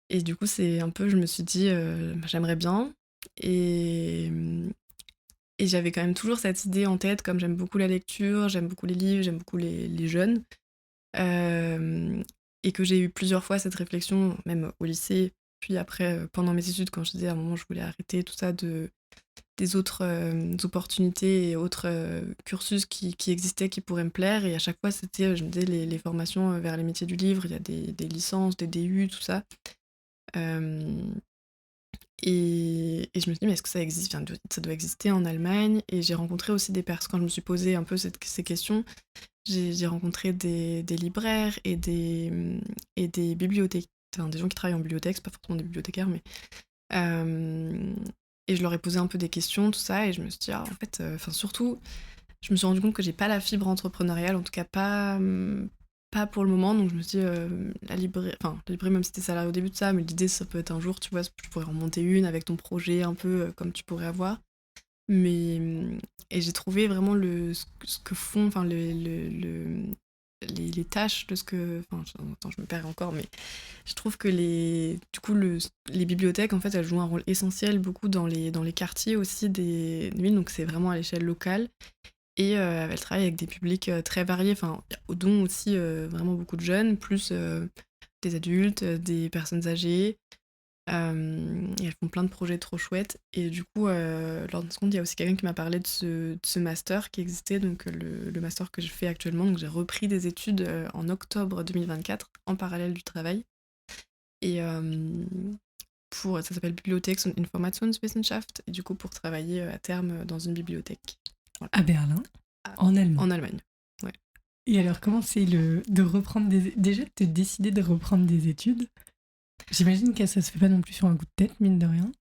Et du coup, c'est un peu, je me suis dit, j'aimerais bien. Et, et j'avais quand même toujours cette idée en tête, comme j'aime beaucoup la lecture, j'aime beaucoup les livres, j'aime beaucoup les jeunes. Et que j'ai eu plusieurs fois cette réflexion, même au lycée, puis après, pendant mes études, quand je disais à un moment je voulais arrêter tout ça, des autres opportunités et autres cursus qui existaient, qui pourraient me plaire. Et à chaque fois, c'était, je me disais, les formations vers les métiers du livre, il y a des licences, des DU, tout ça. Et je me suis dit, mais est-ce que ça existe? Enfin, ça doit exister en Allemagne. Et j'ai rencontré aussi des personnes, quand je me suis posé un peu ces questions, j'ai rencontré des libraires et des bibliothécaires, enfin, des gens qui travaillent en bibliothèque, c'est pas forcément des bibliothécaires, mais... et je leur ai posé un peu des questions, tout ça, et je me suis dit, en fait, surtout, je me suis rendu compte que j'ai pas la fibre entrepreneuriale, en tout cas pas pour le moment. Donc je me suis dit, la librairie, même si t'es salarié au début de ça, mais l'idée, ça peut être un jour, tu vois, tu pourrais en monter une avec ton projet, un peu comme tu pourrais avoir. Mais et j'ai trouvé vraiment ce que font, enfin les tâches de ce que, attends, je me perds encore, mais je trouve que les bibliothèques, en fait, elles jouent un rôle essentiel beaucoup dans les quartiers aussi des villes, donc c'est vraiment à l'échelle locale. Et elles travaillent avec des publics très variés, dont aussi vraiment beaucoup de jeunes, plus des adultes, des personnes âgées. Et elles font plein de projets trop chouettes. Et du coup, lors de ce compte, il y a aussi quelqu'un qui m'a parlé de ce master qui existait, donc le master que je fais actuellement. Donc j'ai repris des études en octobre 2024 en parallèle du travail. Et ça s'appelle Bibliotheks- und Informationswissenschaft. Et du coup, pour travailler à terme dans une bibliothèque. Voilà. À Berlin, en Allemagne. En Allemagne, ouais. Et alors, comment c'est de reprendre déjà de te décider de reprendre des études? J'imagine que ça se fait pas non plus sur un coup de tête, mine de rien.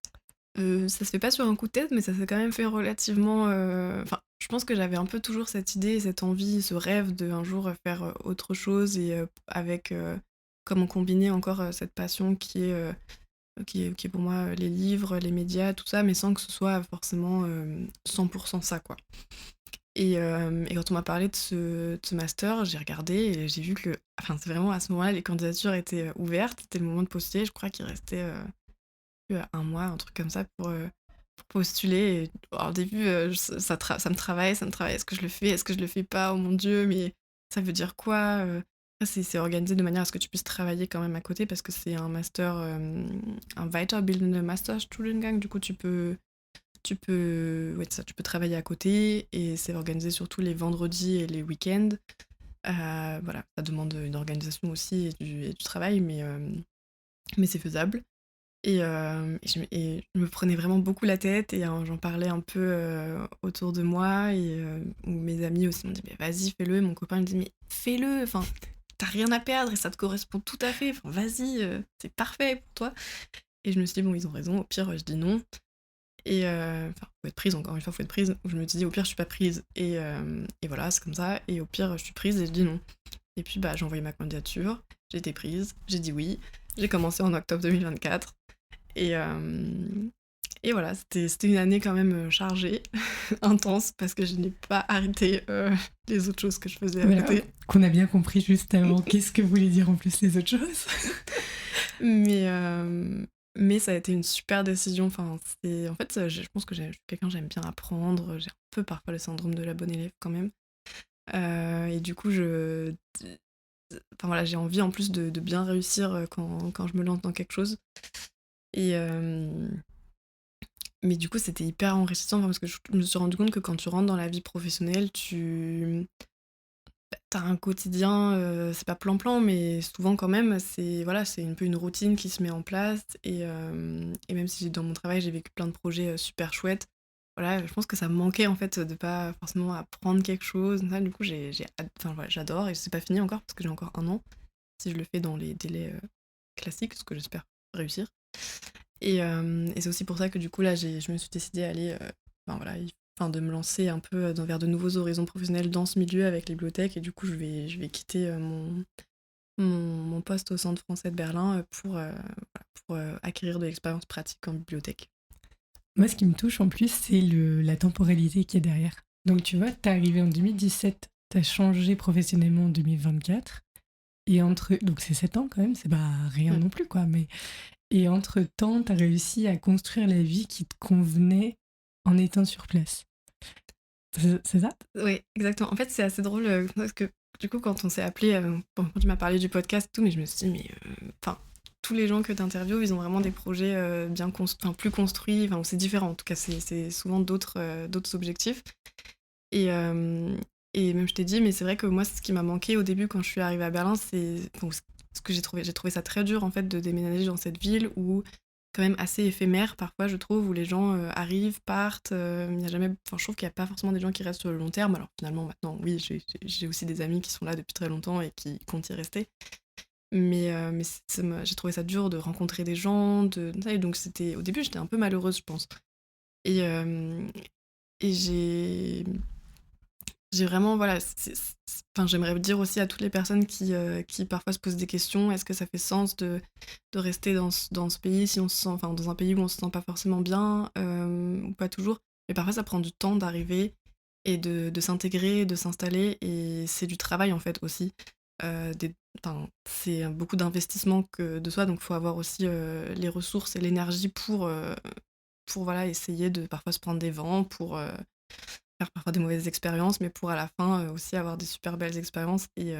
Ça se fait pas sur un coup de tête, mais ça s'est quand même fait relativement... je pense que j'avais un peu toujours cette idée, cette envie, ce rêve de un jour faire autre chose, et avec comment combiner encore cette passion qui est pour moi les livres, les médias, tout ça, mais sans que ce soit forcément 100% ça, quoi. Et quand on m'a parlé de ce master, j'ai regardé et j'ai vu que, enfin, c'est vraiment à ce moment-là, les candidatures étaient ouvertes. C'était le moment de postuler. Je crois qu'il restait un mois, un truc comme ça, pour postuler. Et, alors, au début, ça me travaille, ça me travaille. Est-ce que je le fais? Est-ce que je le fais pas? Oh mon Dieu, mais ça veut dire quoi? Après, c'est organisé de manière à ce que tu puisses travailler quand même à côté parce que c'est un master, un Weiterbildende Masterstudiengang. Du coup, ouais, ça, tu peux travailler à côté et c'est organisé surtout les vendredis et les week-ends. Voilà, ça demande une organisation aussi et du travail, mais c'est faisable. Et je me prenais vraiment beaucoup la tête et j'en parlais un peu autour de moi où mes amis aussi m'ont dit mais vas-y fais-le. Et mon copain me dit mais fais-le, enfin t'as rien à perdre et ça te correspond tout à fait, enfin vas-y, c'est parfait pour toi. Et je me suis dit bon ils ont raison, au pire je dis non. Et enfin faut être prise, encore une fois faut être prise. Je me suis dit au pire je suis pas prise et voilà c'est comme ça. Et au pire je suis prise et je dis non. Et puis bah j'ai envoyé ma candidature, j'ai été prise, j'ai dit oui, j'ai commencé en octobre 2024. Et, et voilà, c'était une année quand même chargée, intense, parce que je n'ai pas arrêté les autres choses que je faisais à Voilà, côté. qu'on a bien compris juste avant. Qu'est-ce que voulaient dire en plus les autres choses? Mais, mais ça a été une super décision. Enfin, en fait, je pense que je suis quelqu'un, j'aime bien apprendre. J'ai un peu parfois le syndrome de la bonne élève quand même. Et du coup, enfin, voilà, j'ai envie en plus de bien réussir quand je me lance dans quelque chose. Et, mais du coup, c'était hyper enrichissant parce que je me suis rendu compte que quand tu rentres dans la vie professionnelle, tu as un quotidien, c'est pas plan-plan, mais souvent quand même, c'est un peu une routine qui se met en place. Et même si dans mon travail, j'ai vécu plein de projets super chouettes, voilà, je pense que ça me manquait en fait de pas forcément apprendre quelque chose. Ça, du coup, enfin, voilà, j'adore et c'est pas fini encore parce que j'ai encore un an si je le fais dans les délais classiques, ce que j'espère réussir. Et c'est aussi pour ça que du coup là je me suis décidée à aller enfin, voilà, de me lancer un peu vers de nouveaux horizons professionnels dans ce milieu avec les bibliothèques. Et du coup je vais quitter mon poste au Centre français de Berlin pour acquérir de l'expérience pratique en bibliothèque. Moi, ce qui me touche en plus, c'est la temporalité qui est derrière. Donc, tu vois, t'es arrivé en 2017, t'as changé professionnellement en 2024. Donc, c'est 7 ans quand même, c'est pas rien non plus, quoi. Et entre-temps, t'as réussi à construire la vie qui te convenait en étant sur place. C'est ça? Oui, exactement. En fait, c'est assez drôle parce que du coup, quand on s'est appelé, bon, quand tu m'as parlé du podcast et tout, mais je me suis dit, mais enfin, tous les gens que tu interviews, ils ont vraiment des projets plus construits. Enfin, c'est différent. En tout cas, c'est souvent d'autres objectifs. Et, et même, je t'ai dit, mais c'est vrai que moi, ce qui m'a manqué au début quand je suis arrivée à Berlin, c'est enfin, ce que j'ai trouvé ça très dur en fait de déménager dans cette ville où quand même assez éphémère parfois je trouve, où les gens arrivent, partent, il y a jamais, enfin je trouve qu'il n'y a pas forcément des gens qui restent sur le long terme. Alors finalement maintenant oui, j'ai aussi des amis qui sont là depuis très longtemps et qui comptent y rester. Mais j'ai trouvé ça dur de rencontrer des gens, et donc au début j'étais un peu malheureuse je pense. Et, et j'ai vraiment, voilà, enfin, j'aimerais dire aussi à toutes les personnes qui parfois se posent des questions, est-ce que ça fait sens de rester dans ce pays si on se sent, enfin, dans un pays où on se sent pas forcément bien, ou pas toujours. Mais parfois ça prend du temps d'arriver et de s'intégrer, de s'installer, et c'est du travail en fait aussi. Enfin, c'est beaucoup d'investissement de soi, donc il faut avoir aussi les ressources et l'énergie pour voilà, essayer de parfois se prendre des vents, pour faire parfois des mauvaises expériences, mais pour à la fin aussi avoir des super belles expériences et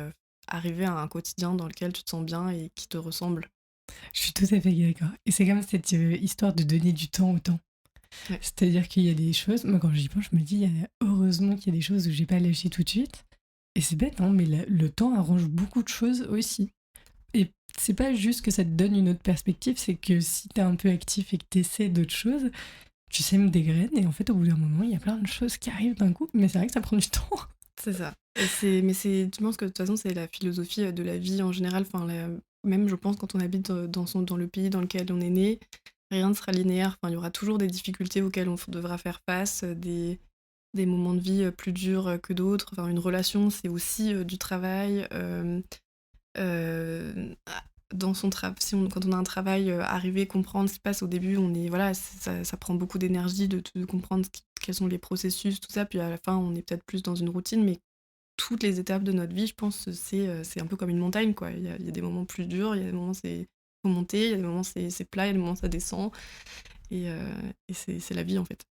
arriver à un quotidien dans lequel tu te sens bien et qui te ressemble. Je suis tout à fait d'accord. Et c'est comme cette histoire de donner du temps au temps. Ouais. C'est-à-dire qu'il y a des choses, moi quand j'y pense, je me dis, heureusement qu'il y a des choses où j'ai pas lâché tout de suite. Et c'est bête, hein, mais le temps arrange beaucoup de choses aussi. Et c'est pas juste que ça te donne une autre perspective, c'est que si t'es un peu actif et que t'essaies d'autres choses, tu sèmes des graines et en fait au bout d'un moment il y a plein de choses qui arrivent d'un coup, mais c'est vrai que ça prend du temps. C'est ça. Je pense que de toute façon c'est la philosophie de la vie en général. Enfin, même je pense quand on habite dans le pays dans lequel on est né, rien ne sera linéaire. Enfin, il y aura toujours des difficultés auxquelles on devra faire face, des moments de vie plus durs que d'autres. Enfin, une relation, c'est aussi du travail. Dans son travail, quand on a un travail, arriver, comprendre ce qui se passe au début, voilà, ça prend beaucoup d'énergie de comprendre quels sont les processus, tout ça, puis à la fin, on est peut-être plus dans une routine, mais toutes les étapes de notre vie, je pense, c'est un peu comme une montagne, quoi. Il y a des moments plus durs, il y a des moments c'est faut monter, il y a des moments c'est plat, il y a des moments ça descend, et, c'est la vie, en fait.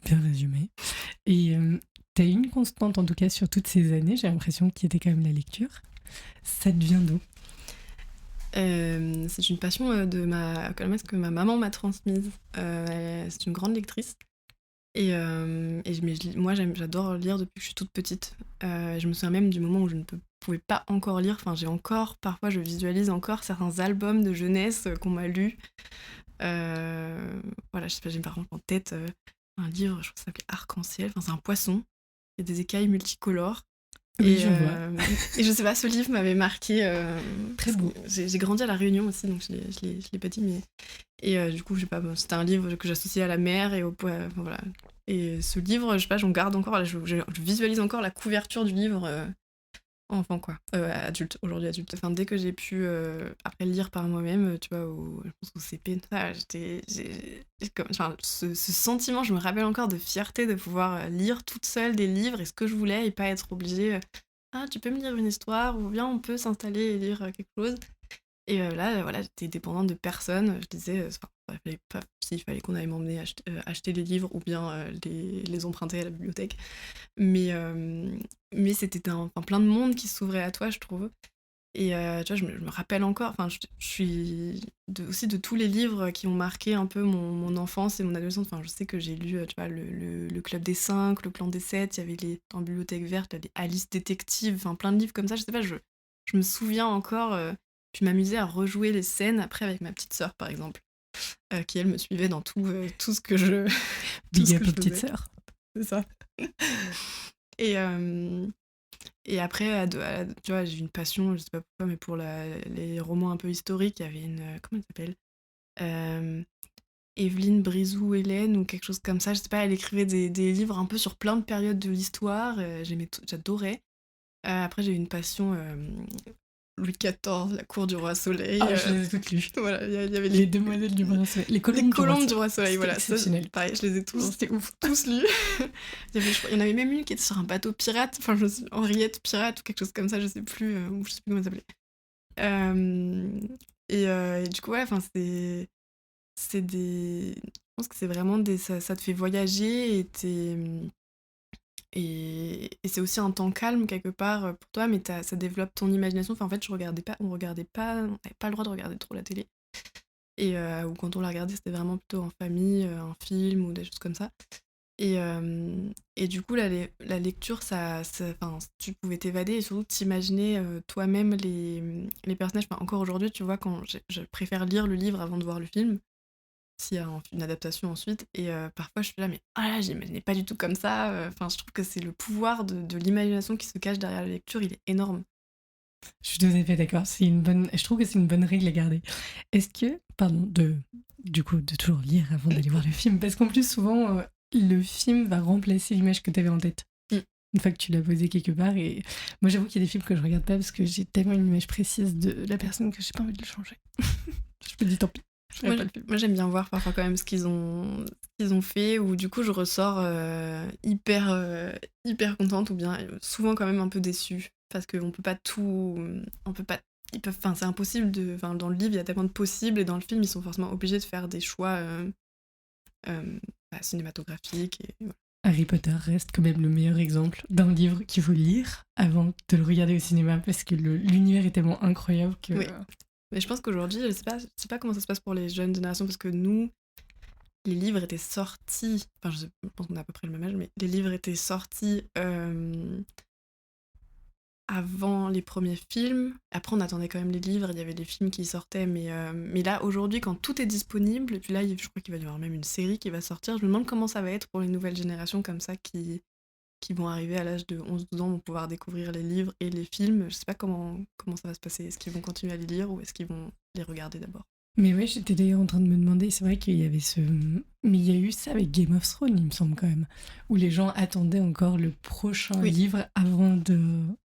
Bien résumé. Et t'as une constante, en tout cas, sur toutes ces années, j'ai l'impression qu'il était quand même la lecture. Ça te vient d'où? C'est une passion que ma maman m'a transmise. C'est une grande lectrice. Moi, j'adore lire depuis que je suis toute petite. Je me souviens même du moment où je ne pouvais pas encore lire. Enfin, parfois, je visualise encore certains albums de jeunesse qu'on m'a lus. Voilà, je sais pas, j'ai par exemple en tête un livre, je crois que ça s'appelait Arc-en-ciel. Enfin, c'est un poisson. Il y a des écailles multicolores. Oui, je vois. Et je sais pas, ce livre m'avait marqué. Très beau. J'ai grandi à La Réunion aussi, donc je l'ai pas dit, mais. Et du coup, je sais pas, c'était un livre que j'associais à la mer et au poids. Enfin, voilà. Et ce livre, je sais pas, j'en garde encore, là, je visualise encore la couverture du livre enfant, quoi. Adulte, aujourd'hui adulte. Enfin, dès que j'ai pu après lire par moi-même, tu vois, je pense au CP, enfin, ce sentiment, je me rappelle encore de fierté de pouvoir lire toute seule des livres et ce que je voulais et pas être obligée. Ah, tu peux me lire une histoire ou bien on peut s'installer et lire quelque chose. Et là, voilà, j'étais dépendante de personne. Je disais, il fallait pas, s'il fallait qu'on aille m'emmener acheter les livres ou bien les emprunter à la bibliothèque. Mais c'était plein de monde qui s'ouvrait à toi, je trouve. Et tu vois, je me rappelle encore, enfin, je suis aussi de tous les livres qui ont marqué un peu mon enfance et mon adolescence. Enfin, je sais que j'ai lu, tu vois, le Club des 5, le Clan des 7, il y avait dans la Bibliothèque Verte, les Alice Détective, enfin, plein de livres comme ça. Je sais pas, je me souviens encore, je m'amusais à rejouer les scènes après avec ma petite sœur, par exemple, qui, elle, me suivait dans tout ce que je Big up aux petites sœurs. C'est ça. Et après, tu vois, j'ai une passion, je sais pas pourquoi, mais pour les romans un peu historiques. Il y avait comment elle s'appelle, Evelyne Brizou-Hélène ou quelque chose comme ça. Je sais pas, elle écrivait des livres un peu sur plein de périodes de l'histoire. J'adorais. Après, j'ai eu une passion Louis XIV, la cour du roi Soleil. Ah, je les ai toutes lues. Voilà, il y avait les demoiselles du roi Soleil. Les colombes du roi Soleil, voilà. Exceptionnel. Pareil, je les ai tous lus. Il y en avait même une qui était sur un bateau pirate, enfin, Henriette pirate ou quelque chose comme ça, je sais plus comment elle s'appelait. Et du coup, ouais, enfin, c'est des. Je pense que c'est vraiment ça te fait voyager et c'est aussi un temps calme quelque part pour toi, mais ça développe ton imagination. Enfin, en fait, on n'avait pas le droit de regarder trop la télé. Et ou quand on la regardait, c'était vraiment plutôt en famille, un film ou des choses comme ça. Et du coup, la lecture, tu pouvais t'évader et surtout t'imaginer toi-même les personnages. Enfin, encore aujourd'hui, tu vois, quand je préfère lire le livre avant de voir le film, s'il y a une adaptation ensuite. Et parfois, je suis là, mais j'imaginais pas du tout comme ça. Enfin, je trouve que c'est le pouvoir de l'imagination qui se cache derrière la lecture, il est énorme. Je suis tout à fait d'accord. Je trouve que c'est une bonne règle à garder. Est-ce que, pardon, du coup, de toujours lire avant d'aller voir le film, parce qu'en plus, souvent, le film va remplacer l'image que tu avais en tête. Une fois que tu l'as posée quelque part. Et moi, j'avoue qu'il y a des films que je regarde pas parce que j'ai tellement une image précise de la personne que j'ai pas envie de le changer. Je me dis tant pis. Moi, j'aime bien voir parfois quand même ce qu'ils ont fait, ou du coup je ressors hyper contente, ou bien souvent quand même un peu déçue, parce qu'on peut pas tout, c'est impossible dans le livre il y a tellement de possibles, et dans le film ils sont forcément obligés de faire des choix cinématographiques. Et voilà. Harry Potter reste quand même le meilleur exemple d'un livre qu'il faut lire avant de le regarder au cinéma, parce que l'univers est tellement incroyable que... Oui. Mais je pense qu'aujourd'hui, je sais pas comment ça se passe pour les jeunes générations, parce que nous, les livres étaient sortis, enfin je pense qu'on a à peu près le même âge, mais les livres étaient sortis avant les premiers films. Après, on attendait quand même les livres, il y avait des films qui sortaient, mais là, aujourd'hui, quand tout est disponible, et puis là, je crois qu'il va y avoir même une série qui va sortir, je me demande comment ça va être pour les nouvelles générations comme ça qui vont arriver à l'âge de 11-12 ans, vont pouvoir découvrir les livres et les films. Je sais pas comment ça va se passer. Est-ce qu'ils vont continuer à les lire ou est-ce qu'ils vont les regarder d'abord? Mais ouais, j'étais d'ailleurs en train de me demander, c'est vrai qu'il y avait mais il y a eu ça avec Game of Thrones, il me semble quand même, où les gens attendaient encore le prochain livre avant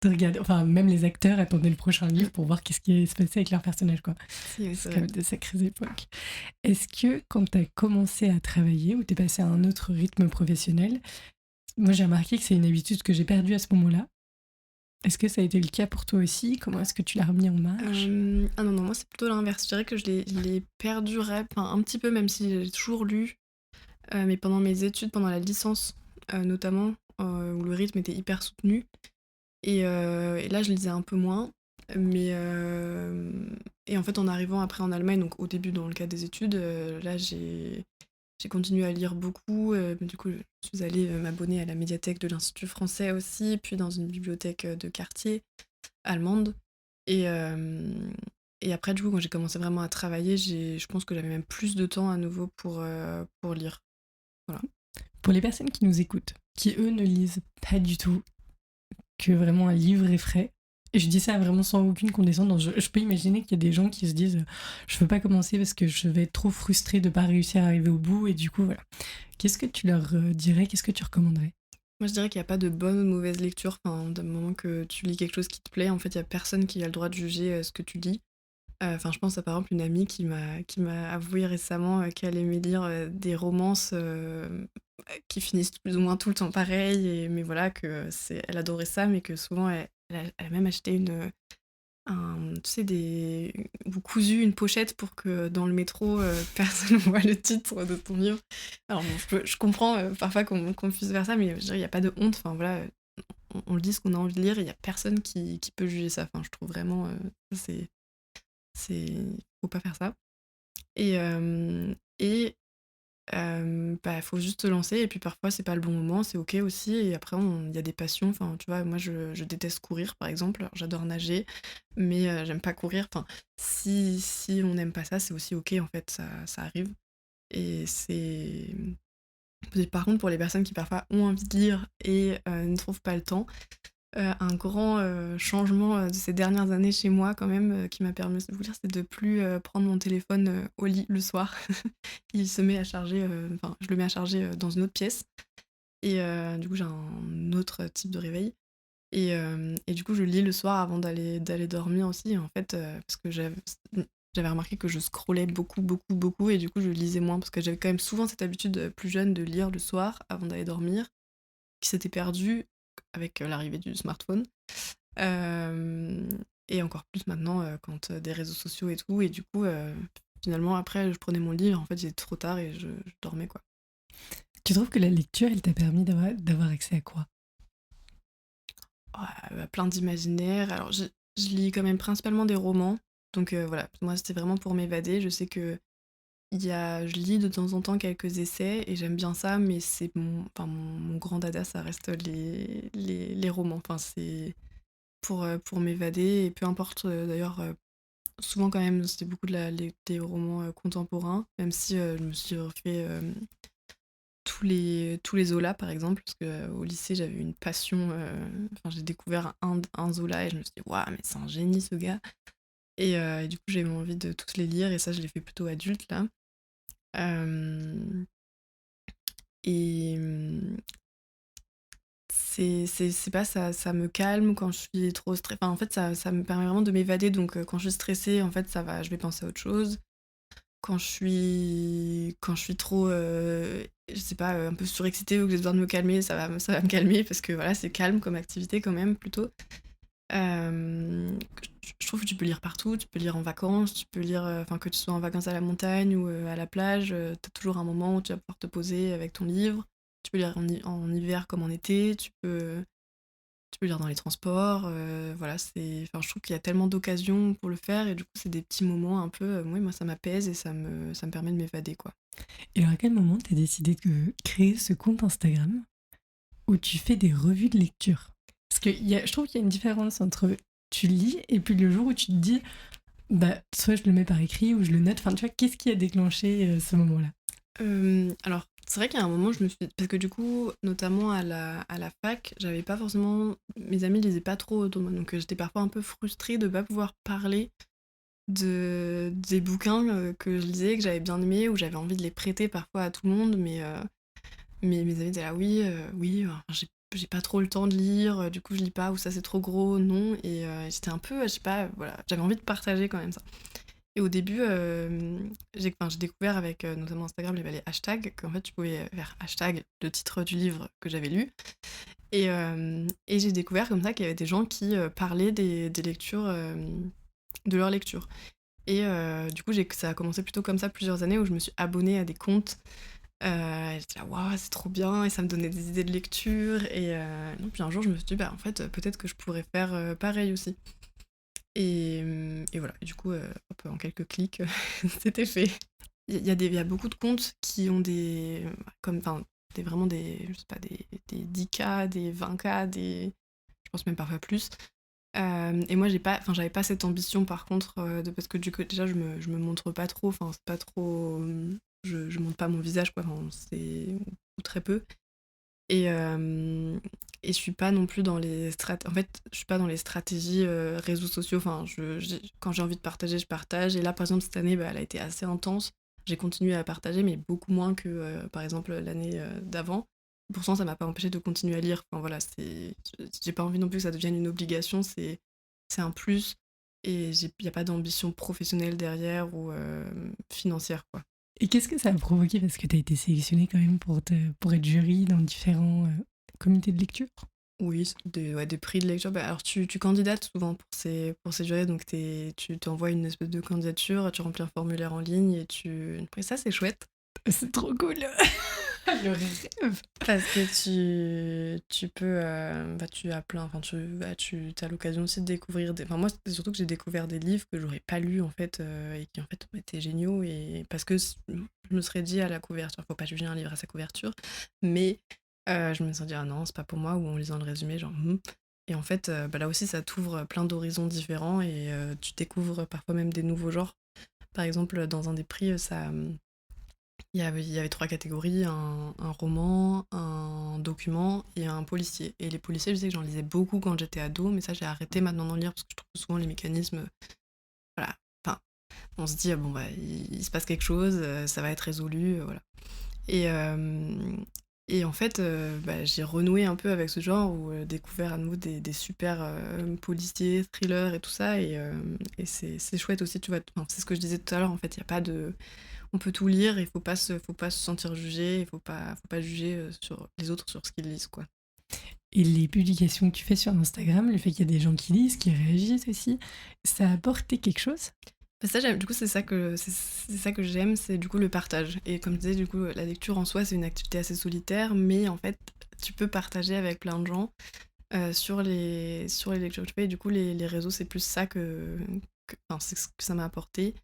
de regarder, enfin même les acteurs attendaient le prochain livre pour voir qu'est-ce qui allait se passer avec leur personnage, quoi. Si, C'est c'est quand vrai. même de sacrées époques. Est-ce que quand tu as commencé à travailler ou tu es passé à un autre rythme professionnel, moi j'ai remarqué que c'est une habitude que j'ai perdue à ce moment-là. Est-ce que ça a été le cas pour toi aussi? Comment est-ce que tu l'as remis en marche? Ah non, non, moi c'est plutôt l'inverse. Je dirais que je l'ai perdu enfin, un petit peu, même si j'ai toujours lu, mais pendant mes études, pendant la licence notamment, où le rythme était hyper soutenu. Et là, je lisais un peu moins. Mais et en fait, en arrivant après en Allemagne, donc au début dans le cadre des études, là j'ai continué à lire beaucoup. Mais du coup, je suis allée m'abonner à la médiathèque de l'Institut français aussi, puis dans une bibliothèque de quartier allemande. Et, euh, et après, du coup, quand j'ai commencé vraiment à travailler, je pense que j'avais même plus de temps à nouveau pour lire. Voilà. Pour les personnes qui nous écoutent, qui eux ne lisent pas du tout, que vraiment un livre est frais, et je dis ça vraiment sans aucune condescendance, je peux imaginer qu'il y a des gens qui se disent je veux pas commencer parce que je vais être trop frustrée de pas réussir à arriver au bout, et du coup voilà. Qu'est-ce que tu leur dirais, qu'est-ce que tu recommanderais? Moi, je dirais qu'il n'y a pas de bonne ou de mauvaise lecture. Enfin, du moment que tu lis quelque chose qui te plaît, en fait, il n'y a personne qui a le droit de juger ce que tu lis. Enfin, je pense à par exemple une amie qui m'a avoué récemment qu'elle aimait lire des romances qui finissent plus ou moins tout le temps pareil, mais voilà, elle adorait ça, mais que souvent elle a même acheté tu sais, ou cousu une pochette pour que dans le métro, personne voit le titre de ton livre. Alors bon, je comprends parfois qu'on puisse faire ça, mais je dirais, il n'y a pas de honte. Enfin voilà, on lit ce qu'on a envie de lire, et il n'y a personne qui peut juger ça. Enfin, je trouve vraiment, c'est faut pas faire ça. Et bah, faut juste se lancer, et puis parfois c'est pas le bon moment, c'est OK aussi, et après il y a des passions. Enfin, tu vois, moi je déteste courir par exemple. Alors, j'adore nager, mais j'aime pas courir. Enfin, si on n'aime pas ça, c'est aussi OK en fait, ça arrive. Et par contre, pour les personnes qui parfois ont envie de lire et ne trouvent pas le temps, un grand changement de ces dernières années chez moi quand même, qui m'a permis de vous dire, c'est de plus prendre mon téléphone au lit le soir. Il se met à charger, enfin je le mets à charger dans une autre pièce, et du coup j'ai un autre type de réveil, et du coup je lis le soir avant d'aller dormir aussi, en fait, parce que j'avais remarqué que je scrollais beaucoup, beaucoup, beaucoup, et du coup je lisais moins, parce que j'avais quand même souvent cette habitude plus jeune de lire le soir avant d'aller dormir, qui s'était perdue avec l'arrivée du smartphone. Euh, et encore plus maintenant, quand des réseaux sociaux et tout. Et du coup, finalement, après, je prenais mon livre. En fait, il était trop tard et je dormais, quoi. Tu trouves que la lecture, elle t'a permis d'avoir accès à quoi? Plein d'imaginaire. Alors, je lis quand même principalement des romans. Donc voilà, moi, c'était vraiment pour m'évader. Je sais que je lis de temps en temps quelques essais et j'aime bien ça, mais mon grand dada, ça reste les romans. Enfin, c'est pour m'évader, et peu importe d'ailleurs. Souvent quand même, c'était beaucoup des romans contemporains, même si je me suis refait tous les Zola par exemple, parce qu'au lycée j'avais une passion, enfin j'ai découvert un Zola et je me suis dit waouh, mais c'est un génie ce gars. Et du coup j'ai eu envie de tous les lire, et ça je l'ai fait plutôt adulte là. Euh, et c'est pas ça, ça me calme quand je suis trop stressée. Enfin, en fait, ça me permet vraiment de m'évader. Donc, quand je suis stressée, en fait, ça va, je vais penser à autre chose. Quand je suis trop, je sais pas, un peu surexcitée ou que j'ai besoin de me calmer, ça va me calmer, parce que voilà, c'est calme comme activité quand même plutôt. Je trouve que tu peux lire partout, tu peux lire en vacances, tu peux lire, enfin que tu sois en vacances à la montagne ou à la plage, t'as toujours un moment où tu vas pouvoir te poser avec ton livre. Tu peux lire en hiver comme en été, tu peux lire dans les transports, voilà, enfin, je trouve qu'il y a tellement d'occasions pour le faire, et du coup, c'est des petits moments un peu, oui, moi, ça m'apaise et ça me permet de m'évader, quoi. Et alors à quel moment t'as décidé de créer ce compte Instagram où tu fais des revues de lecture? Parce que je trouve qu'il y a une différence entre tu lis et puis le jour où tu te dis bah soit je le mets par écrit ou je le note, enfin tu vois, qu'est-ce qui a déclenché ce moment-là? Alors, c'est vrai qu'il y a un moment, je me suis... Parce que du coup, notamment à la fac, j'avais pas forcément... Mes amis lisaient pas trop autour de moi, donc j'étais parfois un peu frustrée de pas pouvoir parler des bouquins que je lisais, que j'avais bien aimés, ou j'avais envie de les prêter parfois à tout le monde, mais mes amis étaient là, oui, oui, enfin, j'ai pas trop le temps de lire, du coup je lis pas, ou ça c'est trop gros, non. Et j'étais un peu, je sais pas, voilà, j'avais envie de partager quand même ça. Et au début, j'ai découvert avec notamment Instagram, il y avait les hashtags, qu'en fait tu pouvais faire hashtag le titre du livre que j'avais lu. Et j'ai découvert comme ça qu'il y avait des gens qui parlaient des lectures, de leurs lectures. Et du coup, ça a commencé plutôt comme ça plusieurs années où je me suis abonnée à des comptes. J'étais là, waouh, c'est trop bien, et ça me donnait des idées de lecture. Et non, puis un jour, je me suis dit, bah en fait, peut-être que je pourrais faire pareil aussi. Et voilà, et du coup, hop, en quelques clics, c'était fait. Il y a beaucoup de comptes qui ont des. Comme, enfin, vraiment des. Je sais pas, des 10K, des 20K, des. Je pense même parfois plus. Et moi, j'avais pas cette ambition par contre, parce que du coup, déjà, je me montre pas trop, enfin, c'est pas trop. Je montre pas mon visage, quoi, enfin, ou très peu. Et, et je suis pas non plus dans les en fait, je suis pas dans les stratégies réseaux sociaux. Enfin, quand j'ai envie de partager, je partage. Et là, par exemple, cette année, bah, elle a été assez intense. J'ai continué à partager, mais beaucoup moins que, par exemple, l'année d'avant. Pourtant, ça m'a pas empêché de continuer à lire. Enfin, voilà, j'ai pas envie non plus que ça devienne une obligation. C'est un plus. Et il n'y a pas d'ambition professionnelle derrière ou financière, quoi. Et qu'est-ce que ça a provoqué? Parce que tu as été sélectionnée quand même pour être jury dans différents comités de lecture. Oui, des prix de lecture. Bah, alors tu candidates souvent pour ces jurys, donc tu t'envoies une espèce de candidature, tu remplis un formulaire en ligne et ça c'est chouette. C'est trop cool. Le rêve. Parce que tu peux, bah, tu as plein, enfin tu as l'occasion aussi de découvrir enfin moi c'est surtout que j'ai découvert des livres que j'aurais pas lus en fait, et qui en fait étaient géniaux, et parce que je me serais dit à la couverture, faut pas juger un livre à sa couverture, mais je me suis dit ah non c'est pas pour moi, ou en lisant le résumé genre et en fait bah, là aussi ça t'ouvre plein d'horizons différents, et tu découvres parfois même des nouveaux genres. Par exemple dans un des prix ça il y avait trois catégories, un roman, un document et un policier. Et les policiers, je sais que j'en lisais beaucoup quand j'étais ado, mais ça j'ai arrêté maintenant d'en lire parce que je trouve souvent les mécanismes, voilà, enfin, on se dit, ah bon bah il se passe quelque chose, ça va être résolu, voilà. Et, et en fait, bah, j'ai renoué un peu avec ce genre, ou découvert à nouveau des super policiers, thrillers et tout ça, et c'est chouette aussi, tu vois, enfin, c'est ce que je disais tout à l'heure, en fait, il n'y a pas de on peut tout lire, il faut pas se sentir jugé, il faut pas juger sur les autres sur ce qu'ils lisent, quoi. Et les publications que tu fais sur Instagram, le fait qu'il y a des gens qui lisent, qui réagissent aussi, ça a apporté quelque chose? Bah, ça, du coup, c'est ça que j'aime, c'est du coup le partage. Et comme je disais, du coup, la lecture en soi, c'est une activité assez solitaire, mais en fait, tu peux partager avec plein de gens sur les lectures que tu fais. Et du coup, les réseaux, c'est plus ça enfin, c'est ce que ça m'a apporté.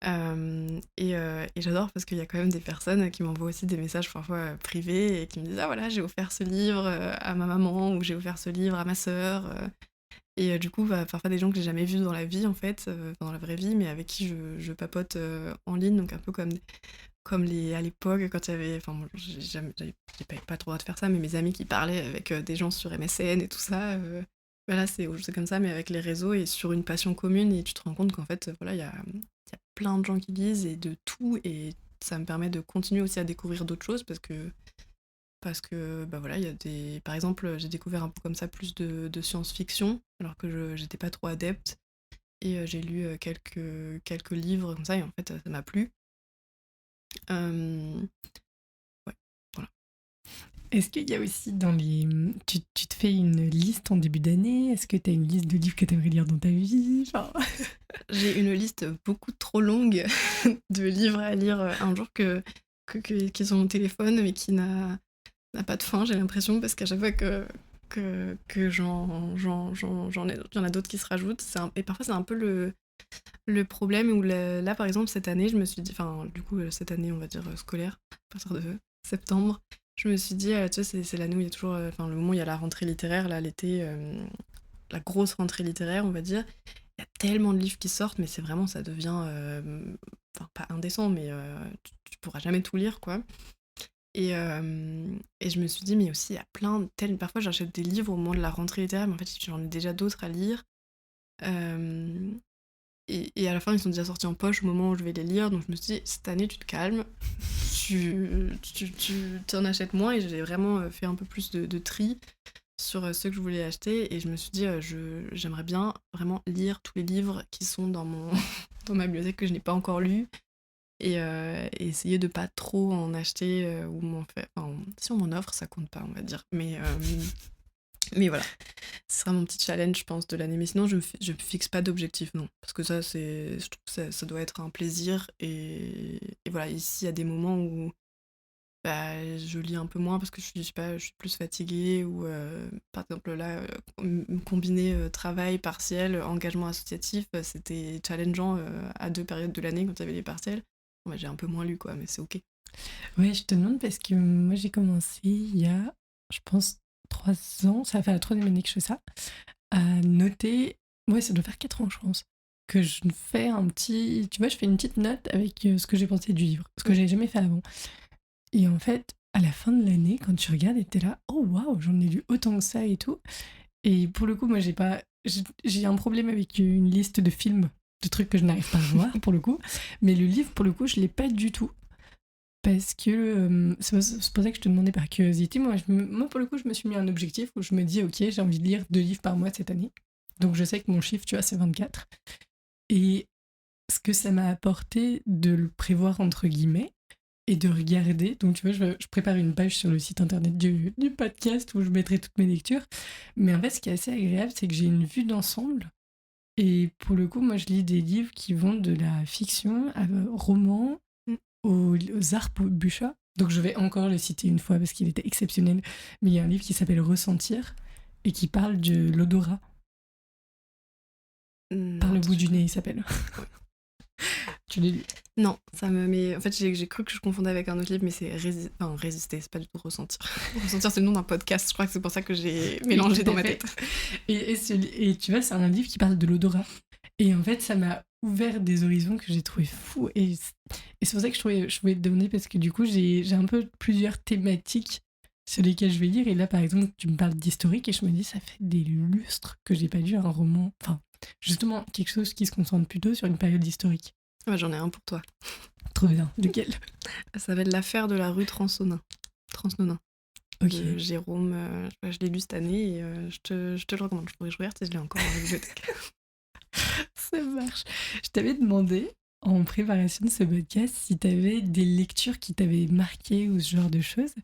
Et j'adore parce qu'il y a quand même des personnes qui m'envoient aussi des messages parfois privés, et qui me disent ah voilà, j'ai offert ce livre à ma maman, ou j'ai offert ce livre à ma sœur. Et du coup, bah, parfois des gens que j'ai jamais vus dans la vie en fait, dans la vraie vie, mais avec qui je papote en ligne, donc un peu comme à l'époque quand il y avait, enfin moi, j'ai pas trop le droit de faire ça, mais mes amis qui parlaient avec des gens sur MSN et tout ça. Voilà, c'est comme ça, mais avec les réseaux et sur une passion commune, et tu te rends compte qu'en fait, voilà, il y a plein de gens qui lisent et de tout, et ça me permet de continuer aussi à découvrir d'autres choses, parce que bah voilà, il y a par exemple, j'ai découvert un peu comme ça plus de science-fiction, alors que j'étais pas trop adepte, et j'ai lu quelques livres comme ça, et en fait, ça m'a plu. Euh, ouais, voilà. Est-ce qu'il y a aussi dans les... Tu te fais une liste en début d'année? Est-ce que tu as une liste de livres que tu aimerais lire dans ta vie? Enfin... J'ai une liste beaucoup trop longue de livres à lire un jour qui sont sur mon téléphone, mais qui n'a pas de fin, j'ai l'impression, parce qu'à chaque fois que j'en ai, il y en a d'autres qui se rajoutent. Et parfois, c'est un peu le problème où là, par exemple, cette année, je me suis dit, enfin, du coup, cette année, on va dire scolaire, à partir de septembre, je me suis dit, tu sais, c'est l'année où il y a toujours, enfin, le moment où il y a la rentrée littéraire, là, l'été, la grosse rentrée littéraire, on va dire. Il y a tellement de livres qui sortent, mais c'est vraiment, ça devient, enfin, pas indécent, mais tu pourras jamais tout lire, quoi. Et je me suis dit, mais aussi, il y a parfois, j'achète des livres au moment de la rentrée littéraire, mais en fait, j'en ai déjà d'autres à lire. et à la fin, ils sont déjà sortis en poche au moment où je vais les lire. Donc je me suis dit, cette année, tu te calmes, tu en achètes moins. Et j'ai vraiment fait un peu plus de tri sur ceux que je voulais acheter. Et je me suis dit, j'aimerais bien vraiment lire tous les livres qui sont dans dans ma bibliothèque que je n'ai pas encore lus. Et essayer de pas trop en acheter ou m'en faire. Enfin, si on m'en offre, ça compte pas, on va dire. Mais voilà, ce sera mon petit challenge, je pense, de l'année. Mais sinon, je me fixe pas d'objectif, non. Parce que ça, je trouve que ça doit être un plaisir. Et voilà, ici, il y a des moments où bah, je lis un peu moins parce que je sais pas, je suis plus fatiguée. Ou par exemple, là, combiner travail, partiel, engagement associatif, c'était challengeant à 2 périodes de l'année quand il y avait les partiels. Bon, bah, j'ai un peu moins lu, quoi, mais c'est ok. Ouais, je te demande parce que moi j'ai commencé il y a, je pense, 3 ans, ça fait la 3e année que je fais ça, à noter, ouais, ça doit faire 4 ans, je pense, que je fais un petit, tu vois, je fais une petite note avec ce que j'ai pensé du livre, ce que j'avais jamais fait avant. Et en fait, à la fin de l'année, quand tu regardes, et t'es là, oh waouh, j'en ai lu autant que ça et tout. Et pour le coup, moi j'ai un problème avec une liste de films, de trucs que je n'arrive pas à voir pour le coup, mais le livre, pour le coup, je l'ai pas du tout. Parce que c'est pour ça que je te demandais par curiosité. Moi, pour le coup, je me suis mis un objectif où je me dis, ok, j'ai envie de lire 2 livres par mois cette année. Donc je sais que mon chiffre, tu vois, c'est 24. Et ce que ça m'a apporté de le prévoir entre guillemets et de regarder. Donc tu vois, je prépare une page sur le site internet du podcast où je mettrai toutes mes lectures. Mais en fait, ce qui est assez agréable, c'est que j'ai une vue d'ensemble. Et pour le coup, moi, je lis des livres qui vont de la fiction à roman, aux Arp-Bûcha. Donc je vais encore le citer une fois parce qu'il était exceptionnel. Mais il y a un livre qui s'appelle Ressentir et qui parle de l'odorat. Par le bout du nez, il s'appelle. Tu l'as lu? Non, mais en fait, j'ai cru que je confondais avec un autre livre, mais c'est Résister, c'est pas du tout Ressentir. Ressentir, c'est le nom d'un podcast, je crois que c'est pour ça que j'ai mélangé dans ma tête. Et tu vois, c'est un livre qui parle de l'odorat. Et en fait, ça m'a ouvert des horizons que j'ai trouvé fous. Et c'est pour ça que je voulais te demander, parce que du coup, j'ai un peu plusieurs thématiques sur lesquelles je vais lire. Et là, par exemple, tu me parles d'historique et je me dis, ça fait des lustres que j'ai pas lu un roman. Enfin, justement, quelque chose qui se concentre plutôt sur une période historique. Ouais, j'en ai un pour toi. Trop bien. Lequel? Ça s'appelle L'affaire de la rue Transnonain. Ok. De Jérôme. Je l'ai lu cette année et je te le recommande. Je pourrais regarder si je l'ai encore dans la bibliothèque. Ça marche. Je t'avais demandé, en préparation de ce podcast, si t'avais des lectures qui t'avaient marqué ou ce genre de choses.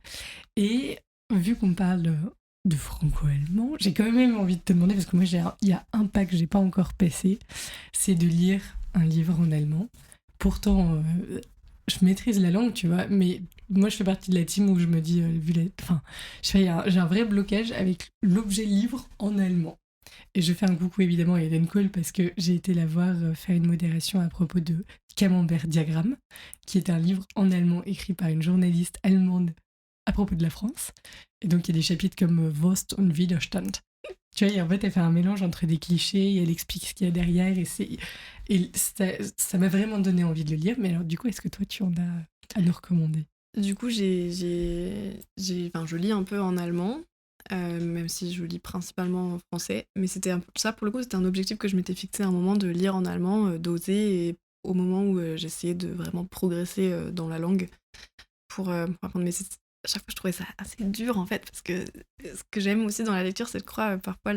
Et vu qu'on parle de franco-allemand, j'ai quand même envie de te demander, parce que moi, il y a un pas que j'ai pas encore passé, c'est de lire un livre en allemand. Pourtant, je maîtrise la langue, tu vois, mais moi, je fais partie de la team où je me dis, enfin, j'ai un vrai blocage avec l'objet livre en allemand. Et je fais un coucou évidemment à Hélène Cole parce que j'ai été la voir faire une modération à propos de Camembert Diagramme, qui est un livre en allemand écrit par une journaliste allemande à propos de la France. Et donc il y a des chapitres comme Wurst und Widerstand. Tu vois, et en fait, elle fait un mélange entre des clichés et elle explique ce qu'il y a derrière. Et ça m'a vraiment donné envie de le lire. Mais alors, du coup, est-ce que toi, tu en as à nous recommander? Du coup, je lis un peu en allemand, même si je lis principalement en français. Mais ça, pour le coup, c'était un objectif que je m'étais fixé à un moment de lire en allemand, d'oser, et au moment où j'essayais de vraiment progresser dans la langue pour apprendre. Mais à chaque fois, je trouvais ça assez dur, en fait, parce que ce que j'aime aussi dans la lecture, c'est de croire parfois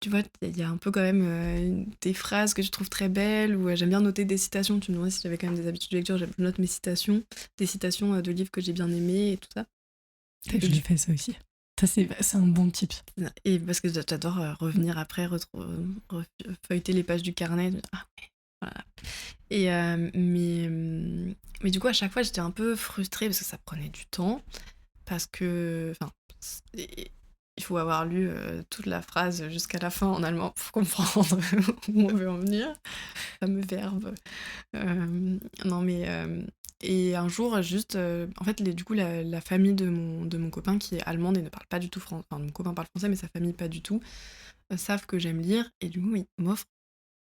tu vois, il y a un peu quand même des phrases que je trouve très belles, ou j'aime bien noter des citations. Tu me demandais si j'avais quand même des habitudes de lecture, je note mes citations, des citations de livres que j'ai bien aimés et tout ça. Je l'ai fait ça aussi. Ça, c'est un bon tip. Et parce que j'adore revenir après, feuilleter les pages du carnet. Ah ouais, voilà. Mais du coup, à chaque fois, j'étais un peu frustrée parce que ça prenait du temps. Parce que, enfin, il faut avoir lu toute la phrase jusqu'à la fin en allemand pour comprendre où on veut en venir. Le fameux verbe. Non, mais. Et un jour, juste. En fait, du coup, la famille de mon copain qui est allemande et ne parle pas du tout français. Enfin, mon copain parle français, mais sa famille pas du tout. Savent que j'aime lire. Et du coup, ils m'offrent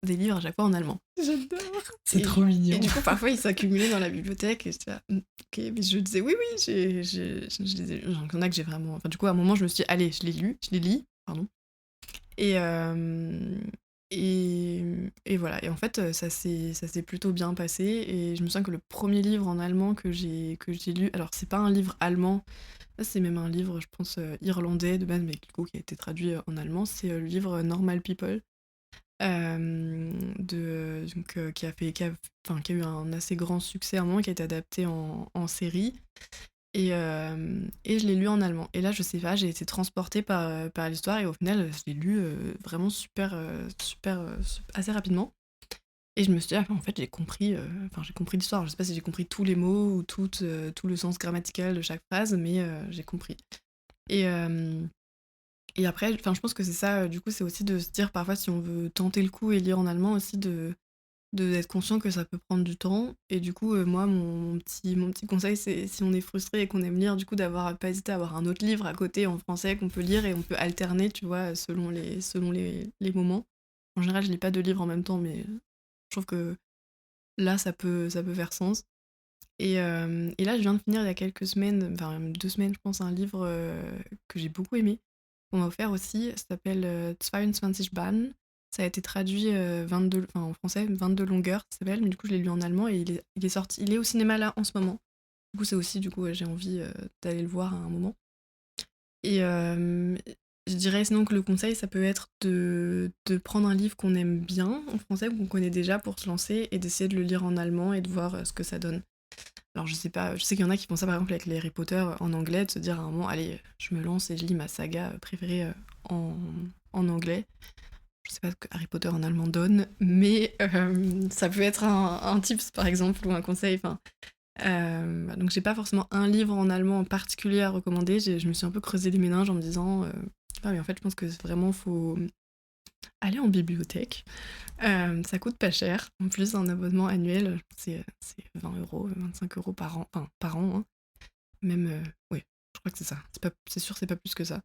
des livres à chaque fois en allemand. J'adore. C'est trop mignon. Et du coup, parfois, ils s'accumulaient dans la bibliothèque. Et j'étais là, ok, mais je disais oui, il y en a que j'ai vraiment. Enfin, du coup, à un moment, je me suis dit, allez, je les lis, pardon. Et Et voilà. Et en fait, ça s'est plutôt bien passé. Et je me souviens que le premier livre en allemand que j'ai lu, alors c'est pas un livre allemand, là, c'est même un livre, je pense, irlandais de base, mais du coup qui a été traduit en allemand, c'est le livre Normal People, qui a eu un assez grand succès à un moment, qui a été adapté en série. Et je l'ai lu en allemand. Et là, je sais pas, j'ai été transportée par l'histoire et au final, je l'ai lu vraiment assez rapidement. Et je me suis dit, ah, en fait, j'ai compris l'histoire. Je sais pas si j'ai compris tous les mots ou tout le sens grammatical de chaque phrase, mais j'ai compris. Et, euh, et après, enfin, je pense que c'est ça, du coup, c'est aussi de se dire parfois si on veut tenter le coup et lire en allemand aussi d'être conscient que ça peut prendre du temps. Et du coup, moi, mon petit conseil, c'est si on est frustré et qu'on aime lire, du coup, d'avoir pas hésité à avoir un autre livre à côté en français qu'on peut lire et on peut alterner, tu vois, selon les moments. En général, je lis pas deux livres en même temps, mais je trouve que là, ça peut faire sens. Et là, je viens de finir il y a quelques semaines, enfin 2 semaines, je pense, un livre que j'ai beaucoup aimé, qu'on m'a offert aussi. Ça s'appelle 22 Bahnen. Ça a été traduit 22, enfin, en français, 22 longueurs, ça s'appelle. Mais du coup, je l'ai lu en allemand et il est sorti. Il est au cinéma là en ce moment. Du coup, c'est aussi, du coup, ouais, j'ai envie d'aller le voir à un moment. Et je dirais sinon que le conseil, ça peut être de prendre un livre qu'on aime bien en français ou qu'on connaît déjà pour se lancer et d'essayer de le lire en allemand et de voir ce que ça donne. Alors je sais pas, je sais qu'il y en a qui font ça par exemple avec les Harry Potter en anglais, de se dire à un moment, allez, je me lance et je lis ma saga préférée en, en anglais. Je sais pas ce que Harry Potter en allemand donne, mais ça peut être un tips par exemple ou un conseil. Enfin, donc j'ai pas forcément un livre en allemand en particulier à recommander. Je me suis un peu creusé les méninges en me disant, ah mais en fait je pense que vraiment faut aller en bibliothèque. Ça coûte pas cher. En plus, un abonnement annuel, c'est 20 €, 25 € par an. Enfin, par an, hein. Même, oui, je crois que c'est ça. C'est sûr, c'est pas plus que ça.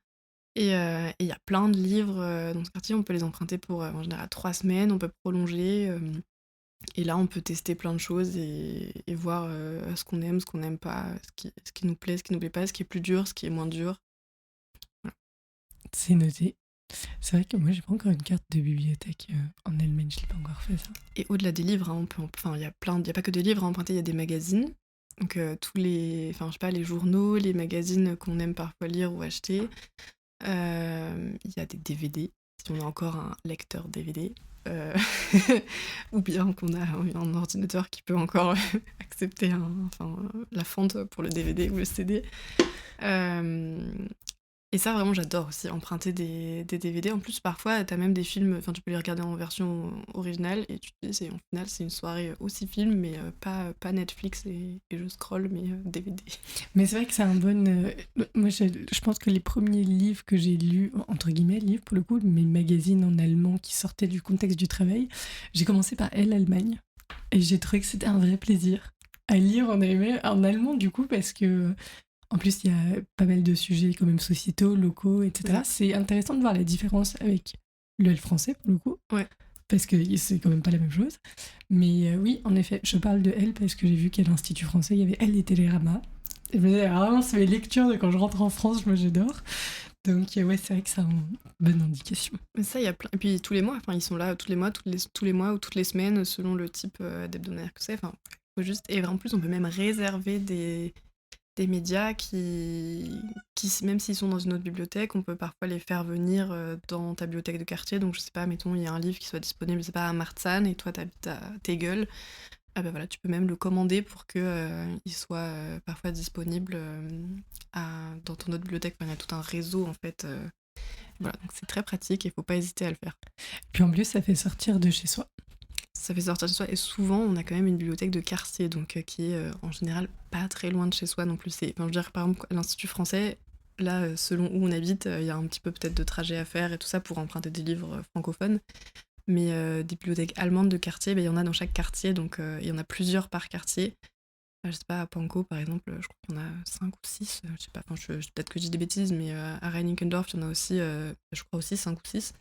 Et il y a plein de livres dans ce quartier. On peut les emprunter pour, en général, 3 semaines. On peut prolonger. Et là, on peut tester plein de choses et voir ce qu'on aime, ce qu'on n'aime pas, ce qui nous plaît, ce qui nous plaît pas, ce qui est plus dur, ce qui est moins dur. Voilà. C'est noté. C'est vrai que moi, j'ai pas encore une carte de bibliothèque en Allemagne, je l'ai pas encore fait ça. Et au-delà des livres, hein, enfin, il y a pas que des livres à emprunter, il y a des magazines. Donc tous enfin, je sais pas, les journaux, les magazines qu'on aime parfois lire ou acheter. Il y a des DVD, si on a encore un lecteur DVD. euh, ou bien qu'on a un ordinateur qui peut encore accepter la fente pour le DVD ou le CD. Euh, et ça, vraiment, j'adore aussi, emprunter des DVD. En plus, parfois, t'as même des films, enfin, tu peux les regarder en version originale, et tu te dis, en final, c'est une soirée aussi film, mais pas Netflix et je scroll, mais DVD. Mais c'est vrai que c'est un bon. Moi, je pense que les premiers livres que j'ai lus, entre guillemets, livres pour le coup, mes magazines en allemand qui sortaient du contexte du travail, j'ai commencé par Elle Allemagne. Et j'ai trouvé que c'était un vrai plaisir à lire en allemand, du coup, parce que. En plus, il y a pas mal de sujets quand même sociétaux, locaux, etc. C'est intéressant de voir la différence avec le français, pour le coup. Ouais. Parce que c'est quand même pas la même chose. Mais oui, en effet, je parle de Elle parce que j'ai vu qu'à l'Institut français, il y avait Elle et Télérama. Et vraiment, c'est mes lectures de quand je rentre en France, moi j'adore. Donc ouais, c'est vrai que c'est une bonne indication. Mais ça, il y a plein. Et puis tous les mois, enfin, ils sont là tous les mois, tous les mois ou toutes les semaines, selon le type d'hebdomadaire que c'est. Enfin, faut juste. Et en plus, on peut même réserver des médias même s'ils sont dans une autre bibliothèque, on peut parfois les faire venir dans ta bibliothèque de quartier. Donc, je sais pas, mettons, il y a un livre qui soit disponible, je sais pas, à Marzahn et toi, t'habites à Tegel. Ah ben voilà, tu peux même le commander pour que il soit parfois disponible dans ton autre bibliothèque. Enfin, il y a tout un réseau, en fait. Voilà, donc c'est très pratique et il faut pas hésiter à le faire. Puis en plus, ça fait sortir de chez soi. Ça fait sortir de chez soi et souvent on a quand même une bibliothèque de quartier donc qui est en général pas très loin de chez soi non plus. Enfin, je veux dire par exemple à l'Institut français, là selon où on habite, il y a un petit peu peut-être de trajet à faire et tout ça pour emprunter des livres francophones. Mais des bibliothèques allemandes de quartier, il y en a dans chaque quartier, donc il y en a plusieurs par quartier. Je sais pas, à Pankow par exemple, je crois qu'il y en a 5 ou 6, je sais pas, peut-être que je dis des bêtises, mais à Reinickendorf, il y en a aussi, je crois aussi 5 ou 6.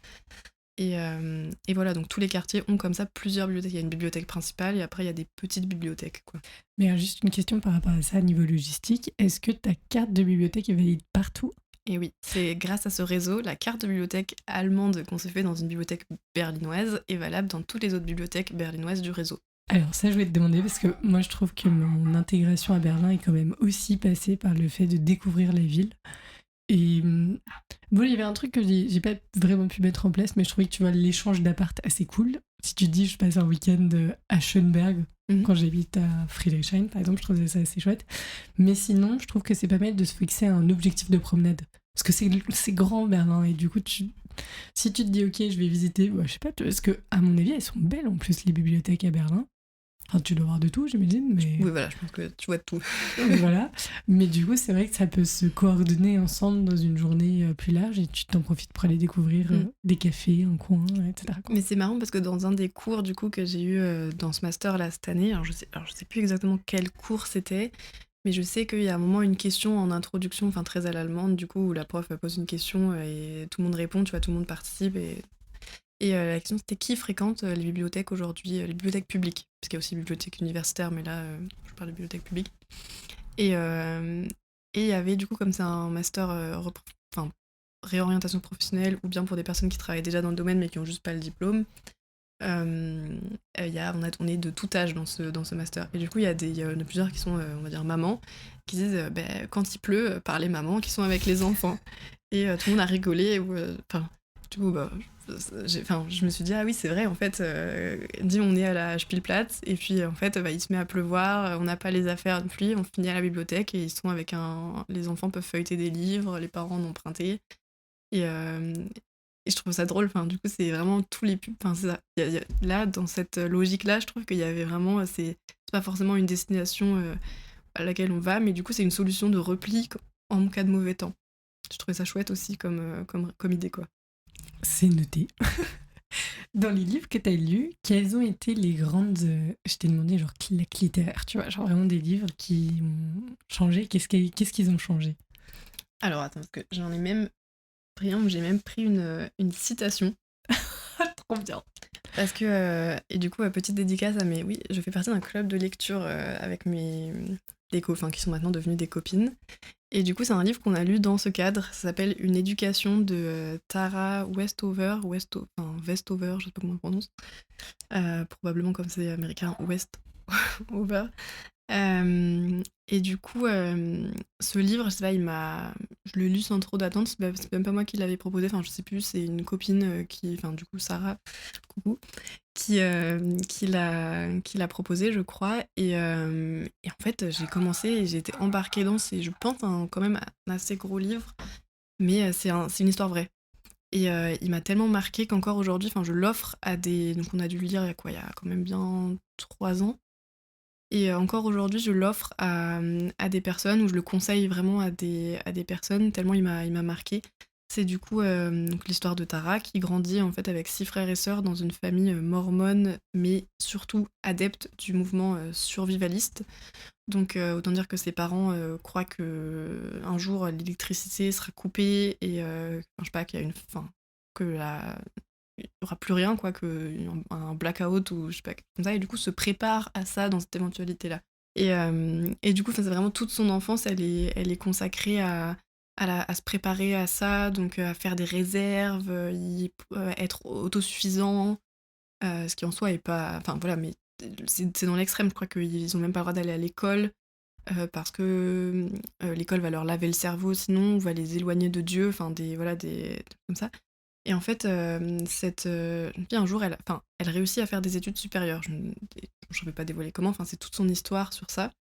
Et voilà, donc tous les quartiers ont comme ça plusieurs bibliothèques. Il y a une bibliothèque principale et après il y a des petites bibliothèques, quoi. Mais juste une question par rapport à ça, à niveau logistique. Est-ce que ta carte de bibliothèque est valide partout ? Et oui, c'est grâce à ce réseau, la carte de bibliothèque allemande qu'on s'est fait dans une bibliothèque berlinoise est valable dans toutes les autres bibliothèques berlinoises du réseau. Alors ça, je vais te demander, parce que moi, je trouve que mon intégration à Berlin est quand même aussi passée par le fait de découvrir la ville. Et bon, il y avait un truc que j'ai pas vraiment pu mettre en place, mais je trouvais que tu vois l'échange d'appart assez cool. Si tu te dis, je passe un week-end à Schönberg, quand j'habite à Friedrichshain, par exemple, je trouvais ça assez chouette. Mais sinon, je trouve que c'est pas mal de se fixer un objectif de promenade. Parce que c'est grand Berlin, et du coup, si tu te dis, ok, je vais visiter, bah, je sais pas, parce que à mon avis, elles sont belles en plus, les bibliothèques à Berlin. Enfin, tu dois voir de tout, j'imagine, mais... Oui, voilà, je pense que tu vois de tout. Voilà. Mais du coup, c'est vrai que ça peut se coordonner ensemble dans une journée plus large et tu t'en profites pour aller découvrir des cafés, un coin, etc. quoi. Mais c'est marrant parce que dans un des cours du coup que j'ai eu dans ce master là cette année, alors je sais plus exactement quel cours c'était, mais je sais qu'il y a un moment une question en introduction, enfin très à l'allemande du coup, où la prof pose une question et tout le monde répond, tu vois, tout le monde participe et la question c'était qui fréquente les bibliothèques aujourd'hui, les bibliothèques publiques, parce qu'il y a aussi les bibliothèques universitaires, mais là je parle de bibliothèques publiques. Et il y avait du coup comme c'est un master enfin réorientation professionnelle ou bien pour des personnes qui travaillent déjà dans le domaine mais qui ont juste pas le diplôme. On est de tout âge dans ce master. Et du coup, il y en a plusieurs qui sont, on va dire, mamans, qui disent quand il pleut, parlez mamans, qui sont avec les enfants. Et tout le monde a rigolé. Du coup, je me suis dit, ah oui, c'est vrai, en fait, dit on est à la Spielplatz, et puis en fait, il se met à pleuvoir, on n'a pas les affaires de pluie, on finit à la bibliothèque, et ils sont avec les enfants peuvent feuilleter des livres, les parents en ont emprunté. Et je trouve ça drôle, enfin, du coup, c'est vraiment tous les pubs. Enfin, c'est ça. Là, dans cette logique-là, je trouve qu'il y avait vraiment. C'est pas forcément une destination à laquelle on va, mais du coup, c'est une solution de repli en cas de mauvais temps. Je trouvais ça chouette aussi comme idée, quoi. C'est noté. Dans les livres que tu as lus, quelles ont été les grandes... je t'ai demandé, genre, claques littéraires, tu vois, genre vraiment des livres qui ont changé. Qu'est-ce qu'ils ont changé? Alors, attends, parce que j'en ai même pris un où j'ai même pris une citation. Trop bien. Parce que, et du coup, petite dédicace à mes... Oui, je fais partie d'un club de lecture avec qui sont maintenant devenues des copines. Et du coup, c'est un livre qu'on a lu dans ce cadre. Ça s'appelle Une éducation de Tara Westover, Westover, je sais pas comment on prononce. Probablement comme c'est américain, Westover. Et du coup, ce livre, je sais pas, je l'ai lu sans trop d'attente. C'est même pas moi qui l'avais proposé. Enfin, je sais plus. C'est une copine du coup, Sarah, coucou, qui l'a proposé, je crois. Et en fait, j'ai commencé et j'ai été embarquée dans. C'est, je pense, quand même un assez gros livre, mais c'est une histoire vraie. Et il m'a tellement marqué qu'encore aujourd'hui, enfin, je l'offre à des. Donc, on a dû le lire il y a quand même bien 3 ans. Et encore aujourd'hui, je l'offre à des personnes, ou je le conseille vraiment à des personnes, tellement il m'a marqué. C'est du coup donc l'histoire de Tara, qui grandit en fait avec 6 frères et sœurs dans une famille mormone, mais surtout adepte du mouvement survivaliste. Donc autant dire que ses parents croient que un jour l'électricité sera coupée et je sais pas, qu'il y a il n'y aura plus rien, quoi, un blackout ou je sais pas, comme ça, et du coup se prépare à ça dans cette éventualité-là. Et du coup, c'est vraiment toute son enfance, elle est consacrée à se préparer à ça, donc à faire des réserves, être autosuffisant, ce qui en soi est pas... Enfin voilà, mais c'est dans l'extrême, je crois qu'ils ont même pas le droit d'aller à l'école, parce que l'école va leur laver le cerveau sinon, ou va les éloigner de Dieu, enfin des trucs comme ça. Et en fait, cette fille, un jour, elle réussit à faire des études supérieures. Je ne vais pas dévoiler comment, enfin, c'est toute son histoire sur ça.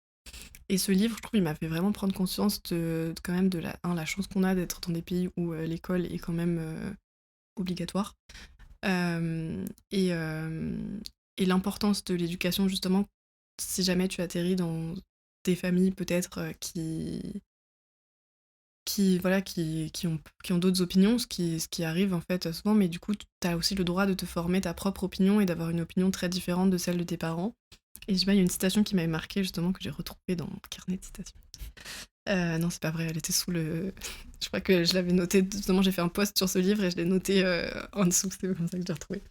Et ce livre, je trouve, il m'a fait vraiment prendre conscience quand même de la chance qu'on a d'être dans des pays où l'école est quand même obligatoire. Et l'importance de l'éducation, justement, si jamais tu atterris dans des familles peut-être qui ont d'autres opinions, ce qui arrive en fait souvent, mais du coup tu as aussi le droit de te former ta propre opinion et d'avoir une opinion très différente de celle de tes parents. Et je sais pas, il y a une citation qui m'avait marquée justement, que j'ai retrouvée dans mon carnet de citations. Non, c'est pas vrai, elle était sous le... Je crois que je l'avais notée, justement j'ai fait un post sur ce livre et je l'ai noté en dessous, c'est comme ça que je l'ai retrouvée.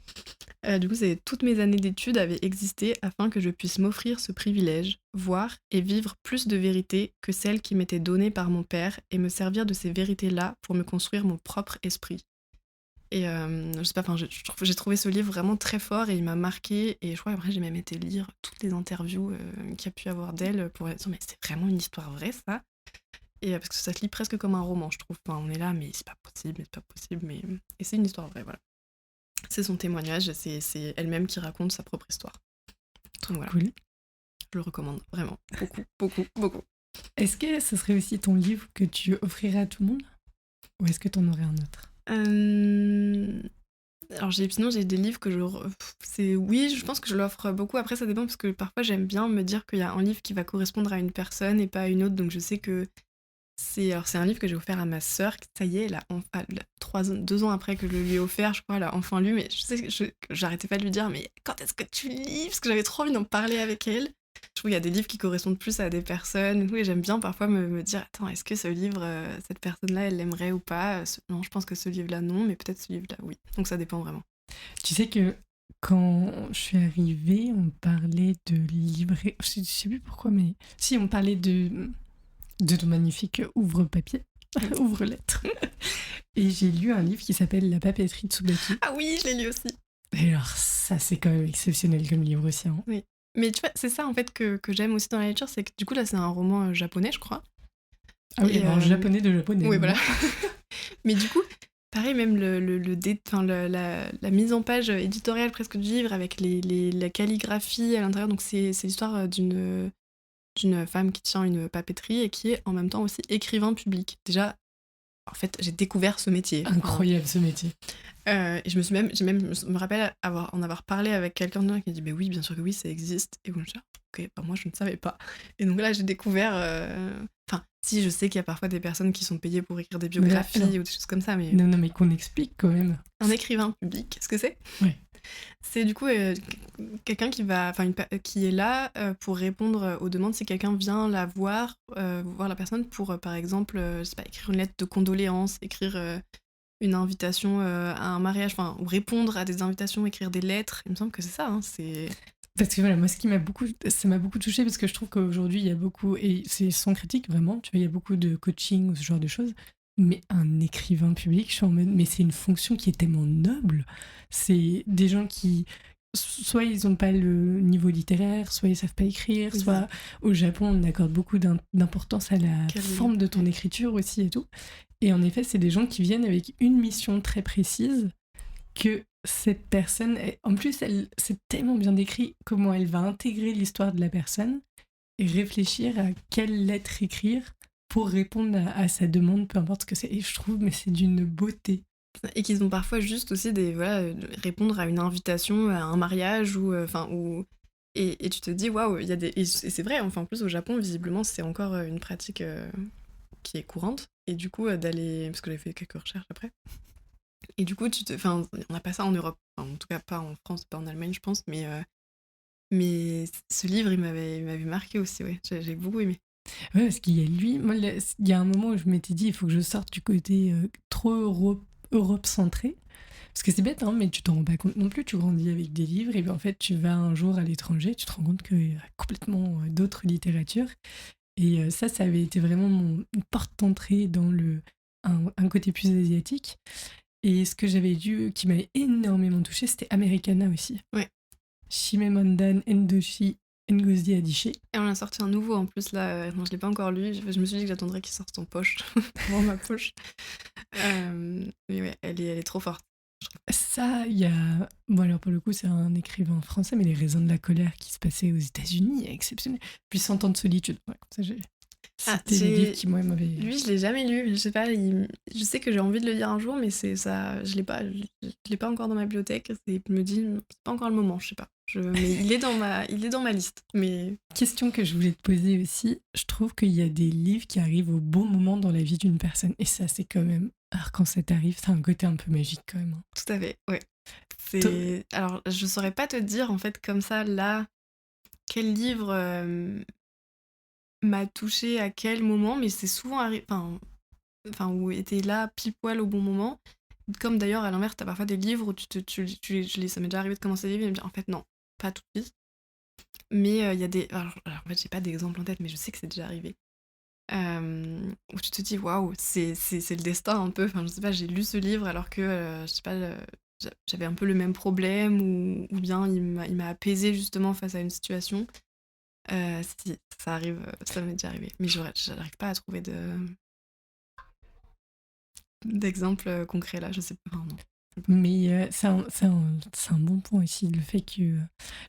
Du coup, c'est toutes mes années d'études avaient existé afin que je puisse m'offrir ce privilège, voir et vivre plus de vérités que celles qui m'étaient données par mon père et me servir de ces vérités-là pour me construire mon propre esprit. Et je sais pas, enfin, j'ai trouvé ce livre vraiment très fort et il m'a marqué. Et je crois qu'après, j'ai même été lire toutes les interviews qu'il y a pu avoir d'elle pour dire, mais c'est vraiment une histoire vraie, ça. Et parce que ça se lit presque comme un roman, je trouve. Enfin, on est là, mais c'est pas possible, mais c'est pas possible. Mais... Et c'est une histoire vraie, voilà. C'est son témoignage, c'est elle-même qui raconte sa propre histoire. Donc voilà, Cool. je le recommande vraiment. Beaucoup, beaucoup, beaucoup. Est-ce que ce serait aussi ton livre que tu offrirais à tout le monde? Ou est-ce que tu en aurais un autre? Alors sinon j'ai des livres que oui, je pense que je l'offre beaucoup. Après ça dépend parce que parfois j'aime bien me dire qu'il y a un livre qui va correspondre à une personne et pas à une autre. Donc je sais que c'est un livre que j'ai offert à ma sœur. Ça y est, elle a enfin 2 ans après que je le lui ai offert, je crois, elle a enfin lu. Mais je sais que j'arrêtais pas de lui dire, mais quand est-ce que tu lis? Parce que j'avais trop envie d'en parler avec elle. Je trouve qu'il y a des livres qui correspondent plus à des personnes et tout, et j'aime bien parfois me dire, attends, est-ce que ce livre, cette personne-là, elle l'aimerait ou pas? Non, je pense que ce livre-là, non, mais peut-être ce livre-là, oui. Donc ça dépend vraiment. Tu sais que quand je suis arrivée, on parlait de livret. Je sais plus pourquoi, mais si, on parlait de ton magnifique ouvre-papier, ouvre-lettre. Et j'ai lu un livre qui s'appelle La papeterie de Tsubaki. Ah oui, je l'ai lu aussi. Et alors ça, c'est quand même exceptionnel comme livre aussi. Hein. Oui. Mais tu vois, c'est ça en fait que j'aime aussi dans la lecture, c'est que du coup là c'est un roman japonais, je crois. Ah oui, alors japonais de japonais. Oui, voilà. Mais du coup, pareil, même la mise en page éditoriale presque du livre avec la calligraphie à l'intérieur. Donc c'est l'histoire d'une femme qui tient une papeterie et qui est en même temps aussi écrivain public. Déjà, en fait, j'ai découvert ce métier. Incroyable ce métier. Et je me rappelle en avoir parlé avec quelqu'un d'autre qui a dit mais oui, bien sûr que oui, ça existe. Et bon, je dis ok, bah moi je ne savais pas. Et donc là, j'ai découvert. Enfin, si je sais qu'il y a parfois des personnes qui sont payées pour écrire des biographies ou des choses comme ça, mais. Non, mais qu'on explique quand même. Un écrivain public, ce que c'est? Oui. C'est du coup quelqu'un qui est là pour répondre aux demandes si quelqu'un vient la voir la personne pour par exemple je sais pas, écrire une lettre de condoléances, écrire une invitation à un mariage, ou répondre à des invitations, écrire des lettres. Il me semble que c'est ça. Hein, c'est... Parce que voilà, moi, ça m'a beaucoup touchée parce que je trouve qu'aujourd'hui, il y a beaucoup, et c'est sans critique vraiment, tu vois, il y a beaucoup de coaching ou ce genre de choses. Mais un écrivain public, je suis en mode, mais c'est une fonction qui est tellement noble. C'est des gens qui, soit ils n'ont pas le niveau littéraire, soit ils savent pas écrire, Oui, soit au Japon, on accorde beaucoup d'importance à la Quelle- forme de ton écriture aussi et tout. Et en effet, c'est des gens qui viennent avec une mission très précise que cette personne, en plus, c'est tellement bien décrit comment elle va intégrer l'histoire de la personne et réfléchir à quelle lettre écrire pour répondre à sa demande, peu importe ce que c'est. Et je trouve, mais c'est d'une beauté. Et qu'ils ont parfois juste aussi répondre à une invitation à un mariage et tu te dis waouh, il y a des et c'est vrai, enfin en plus au Japon visiblement c'est encore une pratique qui est courante et du coup d'aller parce que j'ai fait quelques recherches après. Et du coup on n'a pas ça en Europe, en tout cas pas en France, pas en Allemagne je pense, mais ce livre il m'avait marqué aussi, ouais, j'ai beaucoup aimé. Ouais, parce qu'il y a lui, moi, il y a un moment où je m'étais dit, il faut que je sorte du côté trop Europe centré. Parce que c'est bête, hein, mais tu t'en rends pas compte non plus. Tu grandis avec des livres et bien en fait, tu vas un jour à l'étranger, tu te rends compte qu'il y a complètement d'autres littératures. Et ça avait été vraiment une porte d'entrée dans un côté plus asiatique. Et ce que j'avais lu, qui m'avait énormément touchée, c'était Americana aussi. Ouais. Shimemandan Endoshi Ngozi Adichie. Et on a sorti un nouveau en plus là, non, je l'ai pas encore lu, je me suis dit que j'attendrais qu'il sorte en poche, dans ma poche. Mais ouais, elle est trop forte. Ça, il y a... Bon, alors pour le coup, c'est un écrivain français, mais Les raisins de la colère qui se passait aux États-Unis est exceptionnel. Puis 100 ans de solitude. Ouais, ça, c'était les livres qui, moi, m'avaient... Lui, je l'ai jamais lu. Je sais pas, je sais que j'ai envie de le lire un jour, mais c'est ça, je l'ai pas encore dans ma bibliothèque. Je me dis, c'est pas encore le moment, je sais pas. Mais il est dans ma liste. Mais... Question que je voulais te poser aussi, je trouve qu'il y a des livres qui arrivent au bon moment dans la vie d'une personne. Et ça, c'est quand même... Alors, quand ça t'arrive, c'est un côté un peu magique quand même. Hein. Tout à fait, ouais. Alors, je saurais pas te dire, en fait, comme ça, là, quel livre m'a touchée à quel moment, mais c'est souvent arrivé... où était là, pile poil au bon moment. comme d'ailleurs, à l'inverse, t'as parfois des livres où ça m'est déjà arrivé de commencer des livres et de me dire, en fait, non, pas tout de suite. Mais il y a des... Alors, en fait, j'ai pas d'exemple en tête, mais je sais que c'est déjà arrivé. Où tu te dis, waouh, c'est le destin un peu. Enfin, je sais pas, j'ai lu ce livre alors que, je sais pas, j'avais un peu le même problème ou bien il m'a apaisé justement face à une situation. Si, ça arrive, ça m'est déjà arrivé. Mais j'arrive pas à trouver d'exemple concret là, je sais pas. Non. Mais c'est un bon point aussi, le fait que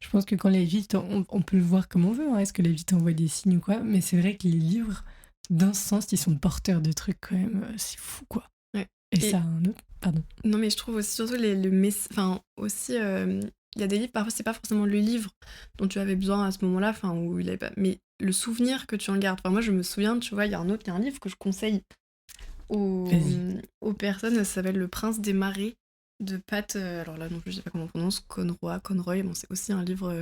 je pense que quand la vie, on peut le voir comme on veut, hein, est-ce que la vie t'envoie des signes ou quoi, mais c'est vrai que les livres, d'un sens, ils sont porteurs de trucs quand même, c'est fou quoi. Ouais. Et ça a un autre... Pardon. Non, mais je trouve aussi, surtout enfin, aussi, il y a des livres, parfois c'est pas forcément le livre dont tu avais besoin à ce moment-là, enfin, où il avait pas... Mais le souvenir que tu en gardes. Enfin, moi, je me souviens, tu vois, il y a un livre que je conseille aux personnes, ça s'appelle Le Prince des Marais de Pat, alors là non plus je sais pas comment on prononce, Conroy, bon c'est aussi un livre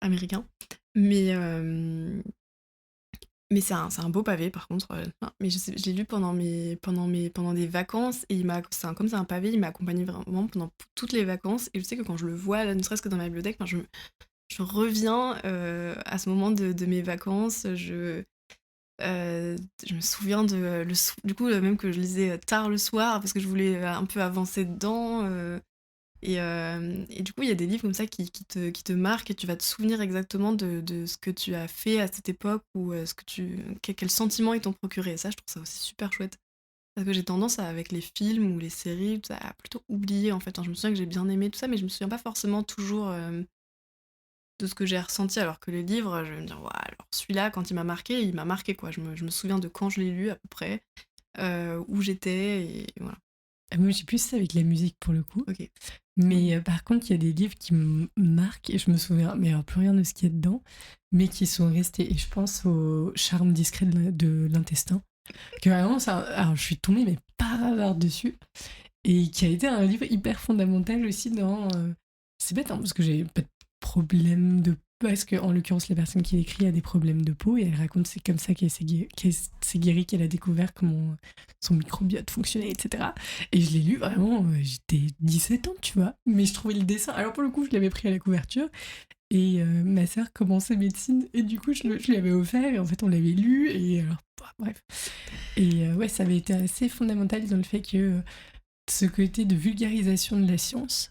américain, mais c'est un beau pavé par contre, mais je l'ai lu pendant des vacances et comme c'est un pavé, il m'a accompagné vraiment pendant toutes les vacances et je sais que quand je le vois, là, ne serait-ce que dans ma bibliothèque, je reviens à ce moment de mes vacances, je me souviens du coup, même que je lisais tard le soir parce que je voulais un peu avancer dedans. Et du coup, il y a des livres comme ça qui te marquent et tu vas te souvenir exactement de ce que tu as fait à cette époque ou quel sentiment ils t'ont procuré. Et ça, je trouve ça aussi super chouette. Parce que j'ai tendance, avec les films ou les séries, tout ça, à plutôt oublier en fait. Hein, je me souviens que j'ai bien aimé tout ça, mais je me souviens pas forcément toujours de ce que j'ai ressenti, alors que les livres, je vais me dire, ouais, alors celui-là, quand il m'a marqué quoi. Je me souviens de quand je l'ai lu à peu près, où j'étais, et voilà. Moi, j'ai plus ça avec la musique pour le coup. Ok. Mais par contre, il y a des livres qui me marquent et je me souviens, mais alors plus rien de ce qu'il y a dedans, mais qui sont restés. Et je pense au Charme discret de l'intestin. Que vraiment, alors je suis tombée, mais par hasard dessus. Et qui a été un livre hyper fondamental aussi dans. C'est bête, hein, parce que j'ai pas de problème de. Parce qu'en l'occurrence, la personne qui l'écrit a des problèmes de peau et elle raconte c'est comme ça qu'elle s'est guérie, qu'elle a découvert comment son microbiote fonctionnait, etc. Et je l'ai lu vraiment, j'étais 17 ans, tu vois, mais je trouvais le dessin. Alors pour le coup, je l'avais pris à la couverture et ma sœur commençait médecine et du coup, je lui avais offert et en fait, on l'avait lu et alors, bref. Et ouais, ça avait été assez fondamental dans le fait que ce côté de vulgarisation de la science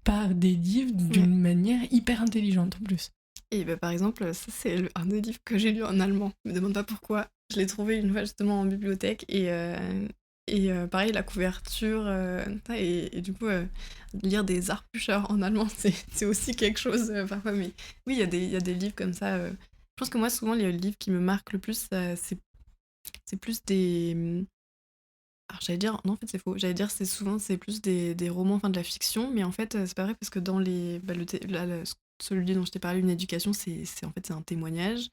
par des livres d'une manière hyper intelligente en plus. Et bah, par exemple, ça c'est un des livres que j'ai lu en allemand. Je me demande pas pourquoi. Je l'ai trouvé une fois justement en bibliothèque et pareil, la couverture et du coup lire des Artbücher en allemand, c'est aussi quelque chose parfois. Mais oui, il y a des livres comme ça. Je pense que moi souvent les livres qui me marquent le plus, c'est plus des... Alors j'allais dire, non en fait c'est faux, j'allais dire c'est plus des romans, enfin de la fiction, mais en fait c'est pas vrai parce que dans les... Bah, celui dont je t'ai parlé, Une éducation, en fait c'est un témoignage.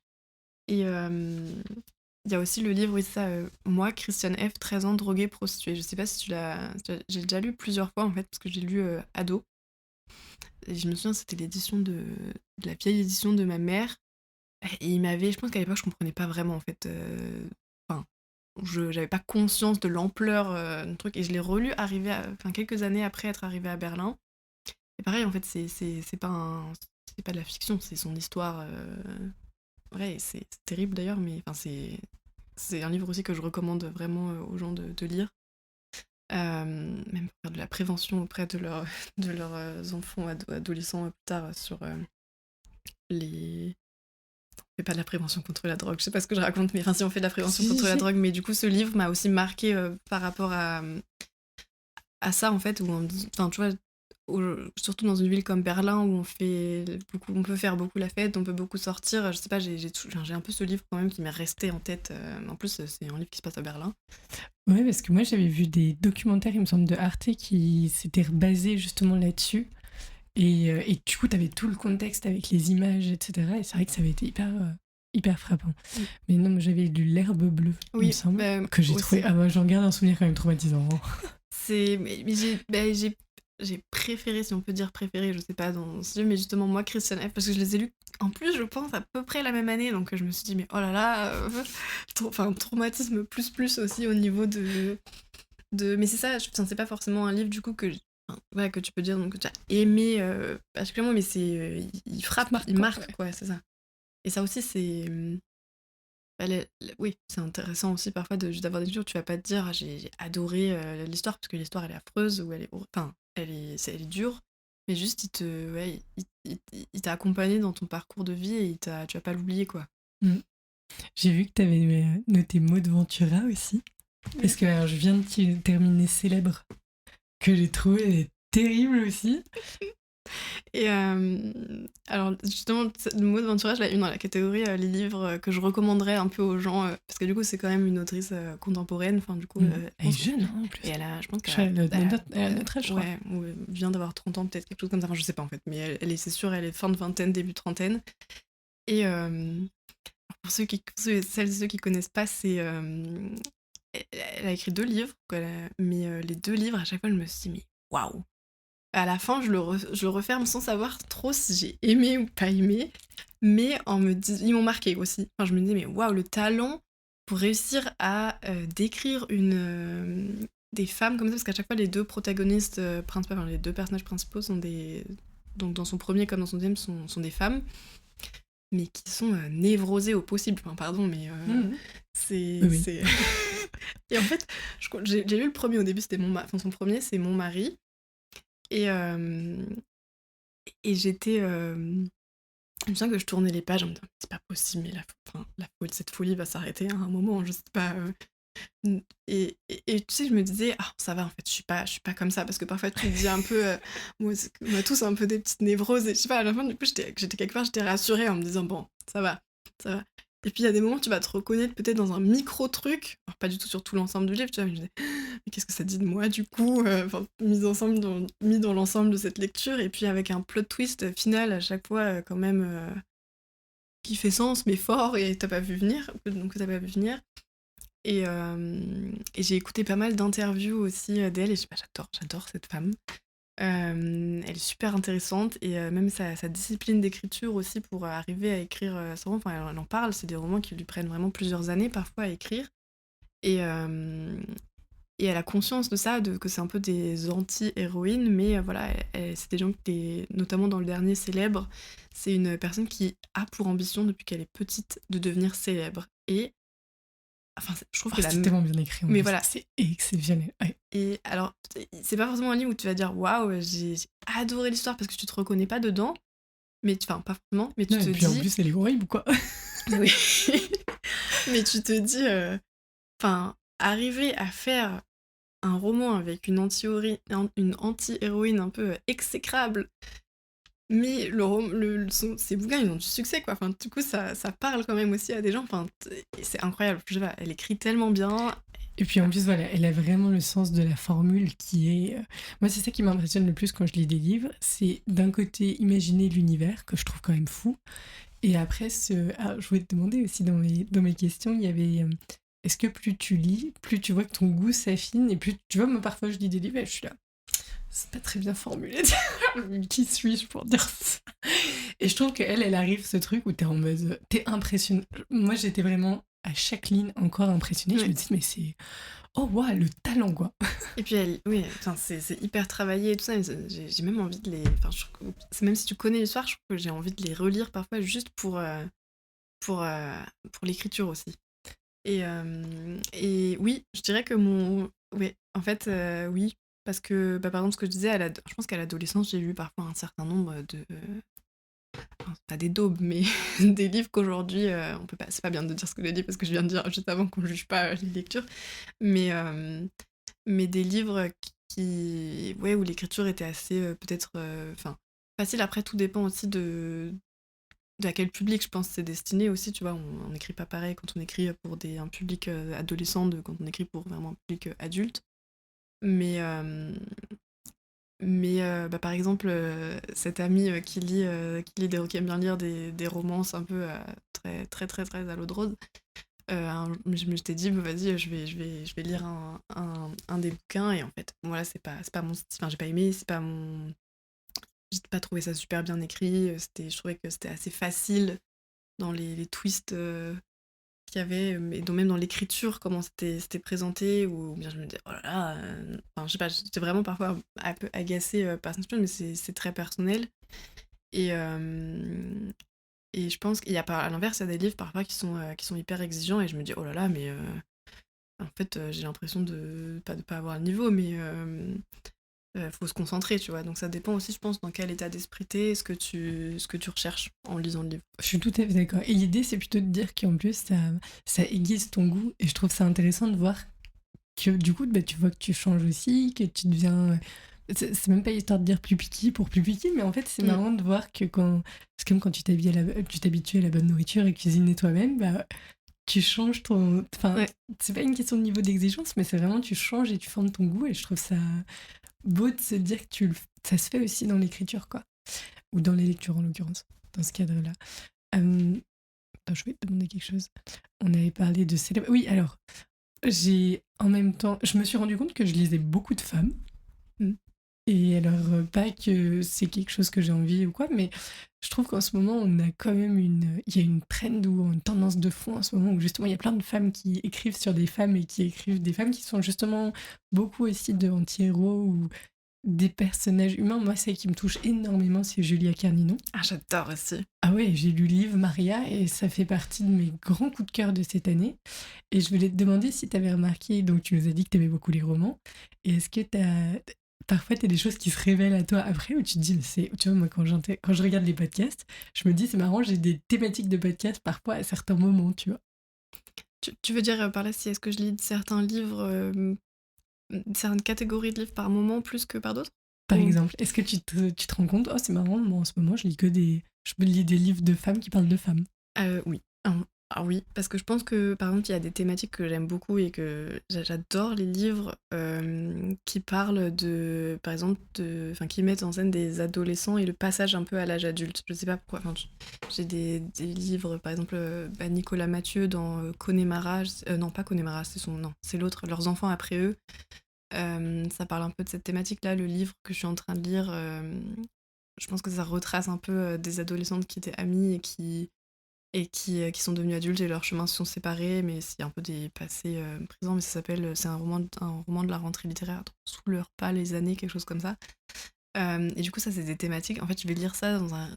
Et il y a aussi le livre, oui c'est ça, Moi, Christiane F., 13 ans, droguée, prostituée. Je sais pas si j'ai déjà lu plusieurs fois en fait, parce que j'ai lu ado. Et je me souviens, c'était de la vieille édition de ma mère. Et je pense qu'à l'époque je comprenais pas vraiment en fait. Enfin, j'avais pas conscience de l'ampleur du truc et je l'ai relu quelques années après être arrivée à Berlin. Et pareil en fait c'est pas de la fiction, c'est son histoire vraie et c'est terrible d'ailleurs, mais enfin c'est un livre aussi que je recommande vraiment aux gens de lire. Même pour faire de la prévention auprès de leurs enfants, adolescents plus tard sur les... On fait pas de la prévention contre la drogue, je sais pas ce que je raconte, mais enfin si on fait de la prévention contre la drogue, mais du coup ce livre m'a aussi marqué par rapport à ça en fait, où enfin tu vois, surtout dans une ville comme Berlin où on peut faire beaucoup la fête, on peut beaucoup sortir, je sais pas, j'ai un peu ce livre quand même qui m'est resté en tête, en plus c'est un livre qui se passe à Berlin. Ouais, parce que moi j'avais vu des documentaires, il me semble, de Arte qui s'étaient basés justement là-dessus. Et du coup, t'avais tout le contexte avec les images, etc. Et c'est vrai que ça avait été hyper frappant. Mais non, moi, j'avais lu L'herbe bleue, il me semble, que j'ai trouvé... Ah bah, j'en garde un souvenir quand même traumatisant. J'ai préféré, si on peut dire préféré, je sais pas dans ce livre, mais justement moi, Christiane F., parce que je les ai lus en plus, je pense, à peu près la même année, donc je me suis dit, mais oh là là, traumatisme plus aussi au niveau Mais c'est ça, c'est pas forcément un livre du coup que tu peux dire donc, que tu as aimé particulièrement, mais il frappe, il marque, quoi, c'est ça. Et ça aussi, c'est. Oui, c'est intéressant aussi parfois juste d'avoir des lectures où tu vas pas te dire j'ai adoré l'histoire, parce que l'histoire elle est affreuse, ou elle est dure, mais juste il t'a accompagné dans ton parcours de vie et tu vas pas l'oublier, quoi. J'ai vu que tu avais noté Maud Ventura aussi. Parce que alors, je viens de terminer Célèbre, que j'ai trouvé terrible aussi. Et alors justement, Maud Ventura, je l'ai eu dans la catégorie les livres que je recommanderais un peu aux gens, parce que du coup c'est quand même une autrice contemporaine, enfin du coup... elle est jeune, hein, en plus. Et je pense qu'elle a notre âge, je crois. Ouais, ou elle vient d'avoir 30 ans, peut-être quelque chose comme ça, enfin je sais pas en fait, mais c'est sûr, elle est fin de vingtaine, début de trentaine. Et pour celles et ceux qui connaissent pas, elle a écrit 2 livres, mais les 2 livres, à chaque fois je me suis dit, mais waouh! À la fin, je le referme sans savoir trop si j'ai aimé ou pas aimé, mais ils m'ont marqué aussi. Enfin, je me dis, mais waouh, le talent pour réussir à décrire des femmes comme ça, parce qu'à chaque fois, les 2 protagonistes principaux, enfin, les 2 personnages principaux sont des... Donc, dans son premier comme dans son deuxième, sont des femmes, mais qui sont névrosées au possible. Enfin, pardon, mais c'est... Et en fait, j'ai lu le premier au début, c'était son premier, c'est Mon mari. Et j'étais... Je me souviens que je tournais les pages en me disant, c'est pas possible, mais cette folie va s'arrêter à un moment, je sais pas... Et tu sais, je me disais, ah, ça va, en fait, je suis pas comme ça, parce que parfois tu te dis un peu, on a tous un peu des petites névroses, et je sais pas, à la fin, du coup, j'étais quelque part, j'étais rassurée en me disant, bon, ça va. Et puis il y a des moments où tu vas te reconnaître peut-être dans un micro-truc, alors pas du tout sur tout l'ensemble du livre, tu vois, mais je me disais, mais qu'est-ce que ça dit de moi, du coup, mis dans l'ensemble de cette lecture, et puis avec un plot twist final à chaque fois, quand même, qui fait sens, mais fort, et t'as pas vu venir. Et j'ai écouté pas mal d'interviews aussi d'elle, et je sais pas, j'adore cette femme. Elle est super intéressante, et même sa discipline d'écriture aussi pour arriver à écrire son roman. Enfin, elle en parle, c'est des romans qui lui prennent vraiment plusieurs années parfois à écrire. Et elle a conscience de ça, que c'est un peu des anti-héroïnes, mais voilà, c'est des gens notamment dans le dernier Célèbre, c'est une personne qui a pour ambition depuis qu'elle est petite de devenir célèbre. Et enfin, je trouve que c'est tellement bien écrit. Mais voilà, c'est exceptionnel. Ouais. Et alors, c'est pas forcément un livre où tu vas dire waouh, j'ai adoré l'histoire parce que tu te reconnais pas dedans, mais pas forcément, mais tu te dis. Et puis en plus, elle est horrible ou quoi? Oui. Mais tu te dis, arriver à faire un roman avec une anti-héroïne un peu exécrable, mais ces bouquins, ils ont du succès, quoi. Enfin, du coup, ça parle quand même aussi à des gens. Enfin, c'est incroyable. Je sais pas, elle écrit tellement bien. Et puis en plus, voilà, elle a vraiment le sens de la formule qui est... Moi, c'est ça qui m'impressionne le plus quand je lis des livres. C'est d'un côté imaginer l'univers, que je trouve quand même fou. Et après, je voulais te demander aussi dans mes questions, il y avait... Est-ce que plus tu lis, plus tu vois que ton goût s'affine, et plus... Tu vois, moi, parfois, je lis des livres et je suis là... C'est pas très bien formulé. Qui suis-je pour dire ça? Et je trouve qu'elle arrive ce truc où t'es en mode... T'es impressionné. Moi, j'étais vraiment à chaque ligne encore impressionnée. Je me dis, mais c'est... Oh, waouh, le talent, quoi. Et puis, c'est hyper travaillé et tout ça. J'ai même envie de les... même si tu connais l'histoire, je trouve que j'ai envie de les relire parfois juste pour l'écriture aussi. Et oui, je dirais que Oui, en fait, oui. Parce que, par exemple, ce que je disais, je pense qu'à l'adolescence, j'ai lu parfois un certain nombre de... pas des daubes, mais des livres qu'aujourd'hui, on peut pas... C'est pas bien de dire ce que j'ai dit, parce que je viens de dire juste avant qu'on juge pas les lectures. Mais des livres où l'écriture était assez, peut-être... facile. Après, tout dépend aussi de à quel public, je pense, c'est destiné aussi, tu vois. On n'écrit pas pareil quand on écrit pour un public adolescent quand on écrit pour vraiment un public adulte. Mais par exemple, cette amie qui lit qui aime bien lire des romances un peu très, très, très, très à l'eau de rose, je me t'ai dit, vas-y, je vais lire un des bouquins, et en fait, voilà, c'est pas mon style, enfin, j'ai pas aimé, j'ai pas trouvé ça super bien écrit, je trouvais que c'était assez facile dans les twists qu'il y avait, mais même dans l'écriture, comment c'était présenté, ou bien je me disais, oh là là, enfin, je sais pas, j'étais vraiment parfois un peu agacée par certaines choses, mais c'est très personnel. Et, et je pense qu'il y a à l'inverse, il y a des livres parfois qui sont hyper exigeants, et je me dis, oh là là, mais en fait, j'ai l'impression de pas avoir le niveau, mais faut se concentrer, tu vois. Donc ça dépend aussi, je pense, dans quel état d'esprit t'es, ce que tu recherches en lisant le livre. Je suis tout à fait d'accord. Et l'idée, c'est plutôt de dire qu'en plus, ça aiguise ton goût. Et je trouve ça intéressant de voir que du coup, bah, tu vois que tu changes aussi, que tu deviens. C'est même pas histoire de dire plus picky pour plus picky, mais en fait, c'est marrant de voir que quand. C'est comme quand tu t'habitues à la bonne nourriture et cuisiner toi-même, bah, tu changes ton. Enfin, Ouais. c'est pas une question de niveau d'exigence, mais c'est vraiment tu changes et tu formes ton goût. Et je trouve ça beau de se dire que ça se fait aussi dans l'écriture, quoi. Ou dans les lectures, en l'occurrence, dans ce cadre-là. Attends, je vais te demander quelque chose. On avait parlé de célèbres. Oui, alors, en même temps, je me suis rendu compte que je lisais beaucoup de femmes. Et alors, pas que c'est quelque chose que j'ai envie ou quoi, mais je trouve qu'en ce moment, on a quand même il y a une trend ou une tendance de fond en ce moment où justement, il y a plein de femmes qui écrivent sur des femmes et qui écrivent des femmes qui sont justement beaucoup aussi de anti-héros ou des personnages humains. Moi, celle qui me touche énormément, c'est Julia Carnino. Ah, j'adore aussi. Ah ouais, j'ai lu le livre Maria et ça fait partie de mes grands coups de cœur de cette année. Et je voulais te demander si tu avais remarqué, donc tu nous as dit que tu aimais beaucoup les romans, et est-ce que parfois tu as des choses qui se révèlent à toi après où tu te dis, tu vois, moi quand je regarde les podcasts, je me dis c'est marrant, j'ai des thématiques de podcasts parfois à certains moments, tu vois. Tu veux dire par là si est-ce que je lis certains livres, certaines catégories de livres par moment plus que par d'autres? Par exemple, est-ce que tu te rends compte, oh c'est marrant, moi en ce moment je lis des livres de femmes qui parlent de femmes. Oui. Ah oui, parce que je pense que, par exemple, il y a des thématiques que j'aime beaucoup et que j'adore les livres qui parlent de, par exemple, enfin, qui mettent en scène des adolescents et le passage un peu à l'âge adulte. Je sais pas pourquoi. Enfin, j'ai des livres, par exemple, Nicolas Mathieu dans Connemara. Non, pas Connemara, non, c'est l'autre, Leurs enfants après eux. Ça parle un peu de cette thématique-là. Le livre que je suis en train de lire, je pense que ça retrace un peu des adolescentes qui étaient amies et qui sont devenus adultes et leurs chemins se sont séparés, mais c'est un peu des passés présents, mais c'est un roman de la rentrée littéraire, sous leur pas les années, quelque chose comme ça. Et du coup, ça, c'est des thématiques. En fait, je vais lire ça dans enfin,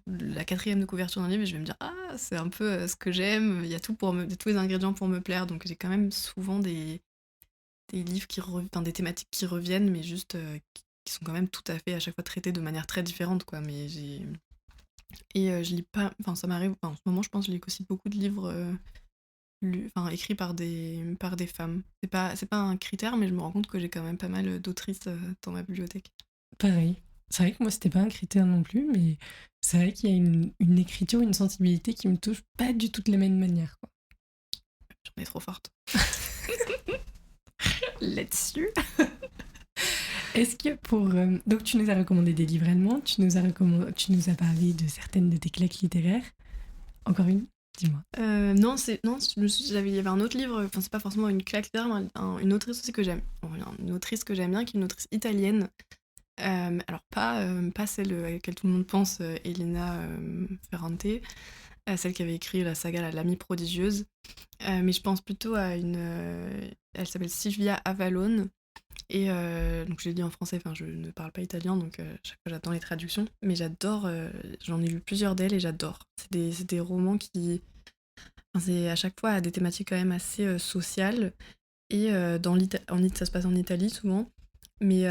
la 4e de couverture d'un livre et je vais me dire, ah, c'est un peu ce que j'aime, il y a tous les ingrédients pour me plaire, donc j'ai quand même souvent des livres enfin, des thématiques qui reviennent, mais juste qui sont quand même tout à fait à chaque fois traitées de manière très différente, quoi. Mais je lis pas, enfin ça m'arrive, enfin, en ce moment je pense que je lis aussi beaucoup de livres enfin, écrits par des femmes. C'est pas un critère, mais je me rends compte que j'ai quand même pas mal d'autrices dans ma bibliothèque. Pareil. C'est vrai que moi, c'était pas un critère non plus, mais c'est vrai qu'il y a une écriture, une sensibilité qui me touche pas du tout de la même manière, quoi. J'en ai trop forte. Là-dessus. Est-ce que donc, tu nous as recommandé des livres allemands, tu nous as parlé de certaines de tes claques littéraires. Encore une? Dis-moi. Non, il y avait un autre livre, enfin c'est pas forcément une claque littéraire, mais une autrice aussi que j'aime. Une autrice que j'aime bien, qui est une autrice italienne. Alors pas celle à laquelle tout le monde pense, Elena Ferrante, celle qui avait écrit la saga L'Amie prodigieuse. Mais je pense plutôt à elle s'appelle Silvia Avallone. Et donc je l'ai dit en français, enfin je ne parle pas italien, donc chaque fois j'attends les traductions. Mais j'adore, j'en ai lu plusieurs d'elles et j'adore. C'est des romans qui... Enfin, c'est à chaque fois à des thématiques quand même assez sociales. Et ça se passe en Italie souvent. Mais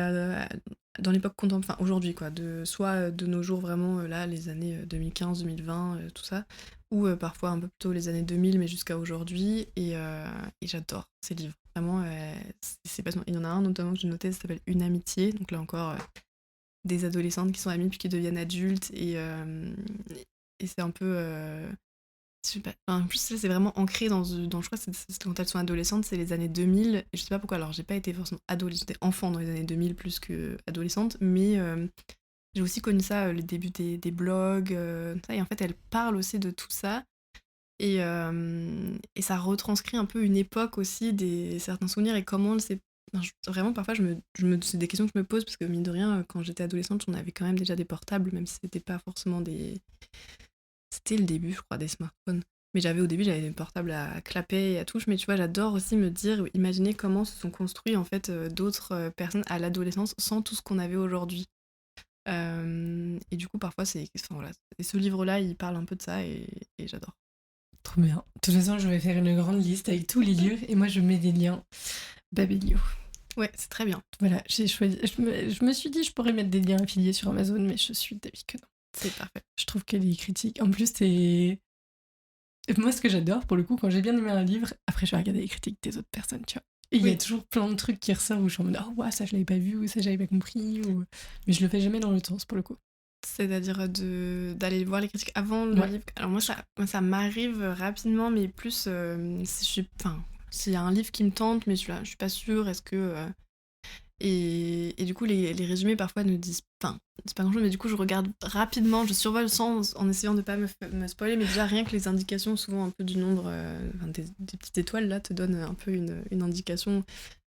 dans l'époque contemporaine, enfin aujourd'hui quoi, soit de nos jours vraiment là, les années 2015, 2020, tout ça, ou parfois un peu plus tôt les années 2000, mais jusqu'à aujourd'hui, et j'adore ces livres. Vraiment, c'est passionnant. Il y en a un notamment que j'ai noté, ça s'appelle Une amitié, donc là encore, des adolescentes qui sont amies puis qui deviennent adultes, et c'est un peu... je sais pas, enfin, en plus là, c'est vraiment ancré je crois que c'est quand elles sont adolescentes, c'est les années 2000, et je sais pas pourquoi, alors j'ai pas été forcément adolescente, j'étais enfant dans les années 2000 plus que adolescente, mais j'ai aussi connu ça, les débuts des blogs, ça, et en fait elle parle aussi de tout ça, et ça retranscrit un peu une époque aussi, certains souvenirs, et comment c'est... Enfin, vraiment parfois c'est des questions que je me pose, parce que mine de rien, quand j'étais adolescente, on avait quand même déjà des portables, même si c'était pas forcément des... C'était le début, je crois, des smartphones. Mais au début, j'avais des portables à clapet et à touche, mais tu vois, j'adore aussi me dire, imaginer comment se sont construits en fait d'autres personnes à l'adolescence sans tout ce qu'on avait aujourd'hui. Et du coup, parfois, voilà. Et ce livre-là, il parle un peu de ça et j'adore. Trop bien. De toute façon, je vais faire une grande liste avec tous les livres et moi, je mets des liens. Babelio. Ouais, c'est très bien. Voilà, j'ai choisi. Je me suis dit, je pourrais mettre des liens affiliés sur Amazon, mais je suis d'avis que non. C'est parfait. Je trouve que les critiques. En plus, c'est. Moi, ce que j'adore, pour le coup, quand j'ai bien aimé un livre, après, je vais regarder les critiques des autres personnes, tu vois. Et il y a toujours plein de trucs qui ressortent où je suis en mode, oh, ouais, ça, je l'avais pas vu, ou ça, j'avais pas compris. Mais je le fais jamais dans l'autre sens, pour le coup. C'est-à-dire d'aller voir les critiques avant le livre. Alors moi, ça m'arrive rapidement, mais plus s'il y a un livre qui me tente, mais je suis pas sûre, est-ce que... Et du coup, les résumés parfois ne disent... Enfin, c'est pas grand-chose, mais du coup, je regarde rapidement, je survole sans, en essayant de pas me spoiler, mais déjà rien que les indications, souvent un peu du nombre, des petites étoiles, là, te donnent un peu une indication.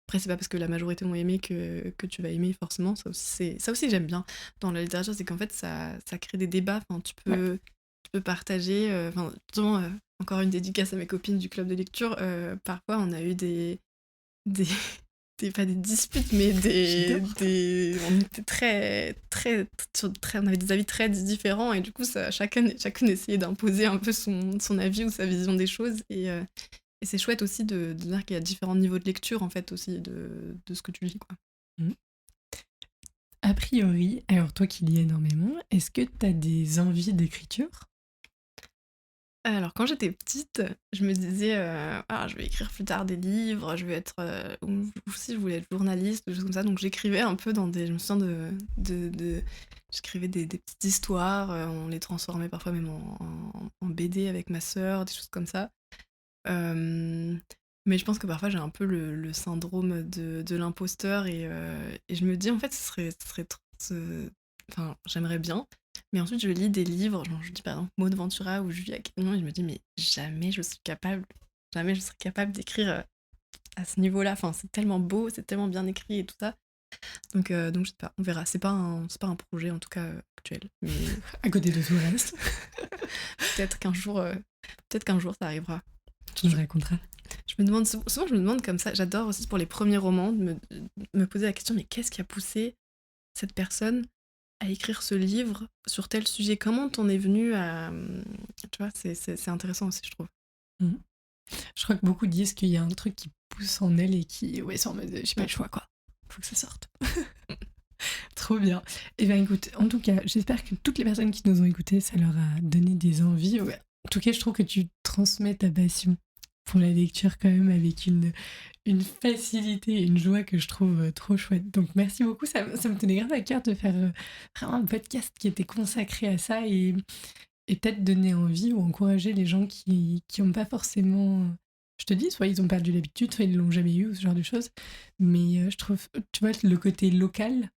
Après, c'est pas parce que la majorité ont aimé que tu vas aimer forcément. Ça aussi j'aime bien dans la littérature, c'est qu'en fait, ça crée des débats. Enfin, tu peux partager... justement, encore une dédicace à mes copines du club de lecture. Parfois, on a eu pas des disputes, mais on était on avait des avis très différents et du coup, chacune essayait d'imposer un peu son avis ou sa vision des choses et c'est chouette aussi de dire qu'il y a différents niveaux de lecture en fait aussi de ce que tu lis, quoi. A priori, alors toi qui lis énormément, est-ce que tu as des envies d'écriture ? Alors quand j'étais petite, je me disais je vais écrire plus tard des livres, je vais être ou si je voulais être journaliste, des choses comme ça, donc j'écrivais un peu je me souviens j'écrivais des petites histoires, on les transformait parfois même en BD avec ma sœur, des choses comme ça. Mais je pense que parfois j'ai un peu le syndrome de l'imposteur et je me dis en fait enfin j'aimerais bien, mais ensuite je lis des livres, genre je dis par exemple Maud Ventura ou Julia Cameron et je me dis mais jamais je serai capable d'écrire à ce niveau-là, enfin c'est tellement beau, c'est tellement bien écrit et tout ça. Donc je sais pas, on verra, c'est pas un projet en tout cas actuel, mais à côté de tout le reste. peut-être qu'un jour ça arrivera. Tu nous raconteras. Souvent je me demande comme ça, j'adore aussi pour les premiers romans de me poser la question mais qu'est-ce qui a poussé cette personne à écrire ce livre sur tel sujet, comment t'en es venu à... Tu vois, c'est intéressant aussi, je trouve. Je crois que beaucoup disent qu'il y a un truc qui pousse en elle et qui... Ouais, c'est en mode, j'ai pas le choix, quoi. Faut que ça sorte. Trop bien. Et bien écoute, en tout cas, j'espère que toutes les personnes qui nous ont écoutés, ça leur a donné des envies. Ouais. En tout cas, je trouve que tu transmets ta passion pour la lecture quand même avec une facilité et une joie que je trouve trop chouette. Donc merci beaucoup, ça me tenait grave à cœur de faire vraiment un podcast qui était consacré à ça et peut-être donner envie ou encourager les gens qui n'ont pas forcément... Je te dis, soit ils ont perdu l'habitude, soit ils l'ont jamais eu, ou ce genre de choses. Mais je trouve, tu vois, le côté local,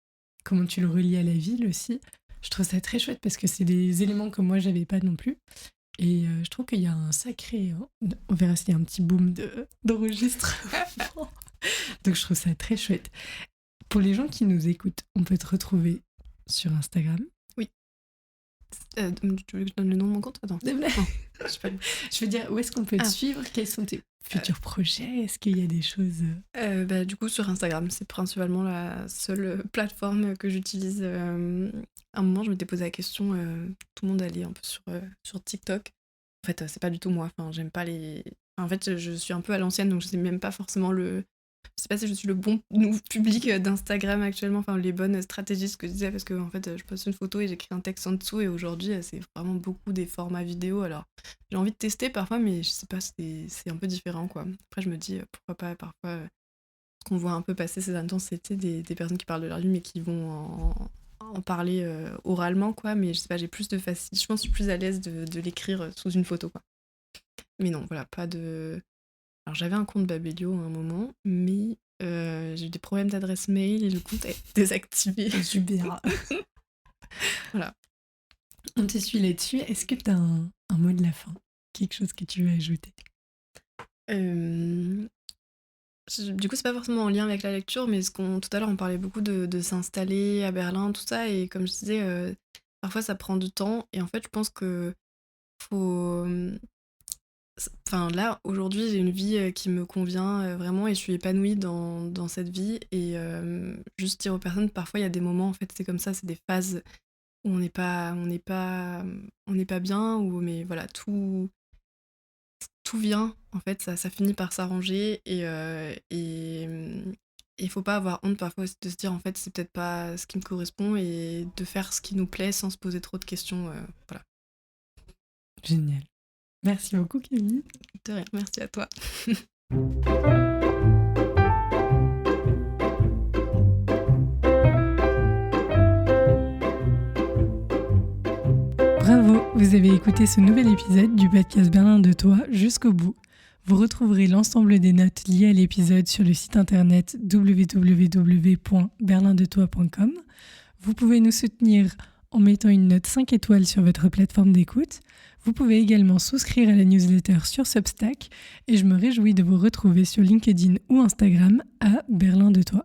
comment tu le relis à la ville aussi, je trouve ça très chouette parce que c'est des éléments que moi j'avais pas non plus. Et je trouve qu'il y a un sacré... on verra s'il y a un petit boom d'enregistrement. Donc je trouve ça très chouette. Pour les gens qui nous écoutent, on peut te retrouver sur Instagram. Oui. Tu veux que je donne le nom de mon compte ? Attends. Je veux dire, où est-ce qu'on peut te suivre ? Quels sont tes futurs projets ? Est-ce qu'il y a des choses... Du coup, sur Instagram, c'est principalement la seule plateforme que j'utilise. À un moment, je m'étais posé la question, tout le monde allait un peu sur TikTok. En fait, c'est pas du tout moi. Enfin, j'aime pas les... En fait, je suis un peu à l'ancienne, donc je sais même pas forcément je sais pas si je suis le bon public d'Instagram actuellement, enfin les bonnes stratégies, ce que je disais, parce que en fait je poste une photo et j'écris un texte en dessous et aujourd'hui c'est vraiment beaucoup des formats vidéo. Alors j'ai envie de tester parfois, mais je sais pas, c'est un peu différent quoi. Après je me dis pourquoi pas parfois ce qu'on voit un peu passer ces derniers temps, c'était des personnes qui parlent de leur vie mais qui vont en parler oralement quoi, mais je sais pas, j'ai plus de facilité, je pense que je suis plus à l'aise de l'écrire sous une photo quoi. Mais non, voilà, pas de... Alors j'avais un compte Babelio à un moment, mais j'ai eu des problèmes d'adresse mail et le compte est désactivé. Super. Voilà. On te suit là-dessus. Est-ce que tu as un mot de la fin ? Quelque chose que tu veux ajouter ? Du coup, c'est pas forcément en lien avec la lecture, mais tout à l'heure, on parlait beaucoup de s'installer à Berlin, tout ça, et comme je disais, parfois ça prend du temps, et en fait, je pense que faut Enfin, là, aujourd'hui, j'ai une vie qui me convient vraiment et je suis épanouie dans cette vie. Et juste dire aux personnes, parfois, il y a des moments, en fait, c'est comme ça, c'est des phases où on n'est pas bien, mais voilà, tout vient, en fait, ça finit par s'arranger. Et il faut pas avoir honte parfois aussi de se dire, en fait, c'est peut-être pas ce qui me correspond et de faire ce qui nous plaît sans se poser trop de questions. Voilà. Génial. Merci beaucoup, Camille. De rien, merci à toi. Bravo, vous avez écouté ce nouvel épisode du podcast Berlin de Toi jusqu'au bout. Vous retrouverez l'ensemble des notes liées à l'épisode sur le site internet www.berlindetoi.com. Vous pouvez nous soutenir en mettant une note 5 étoiles sur votre plateforme d'écoute. Vous pouvez également souscrire à la newsletter sur Substack et je me réjouis de vous retrouver sur LinkedIn ou Instagram à Berlin de Toi.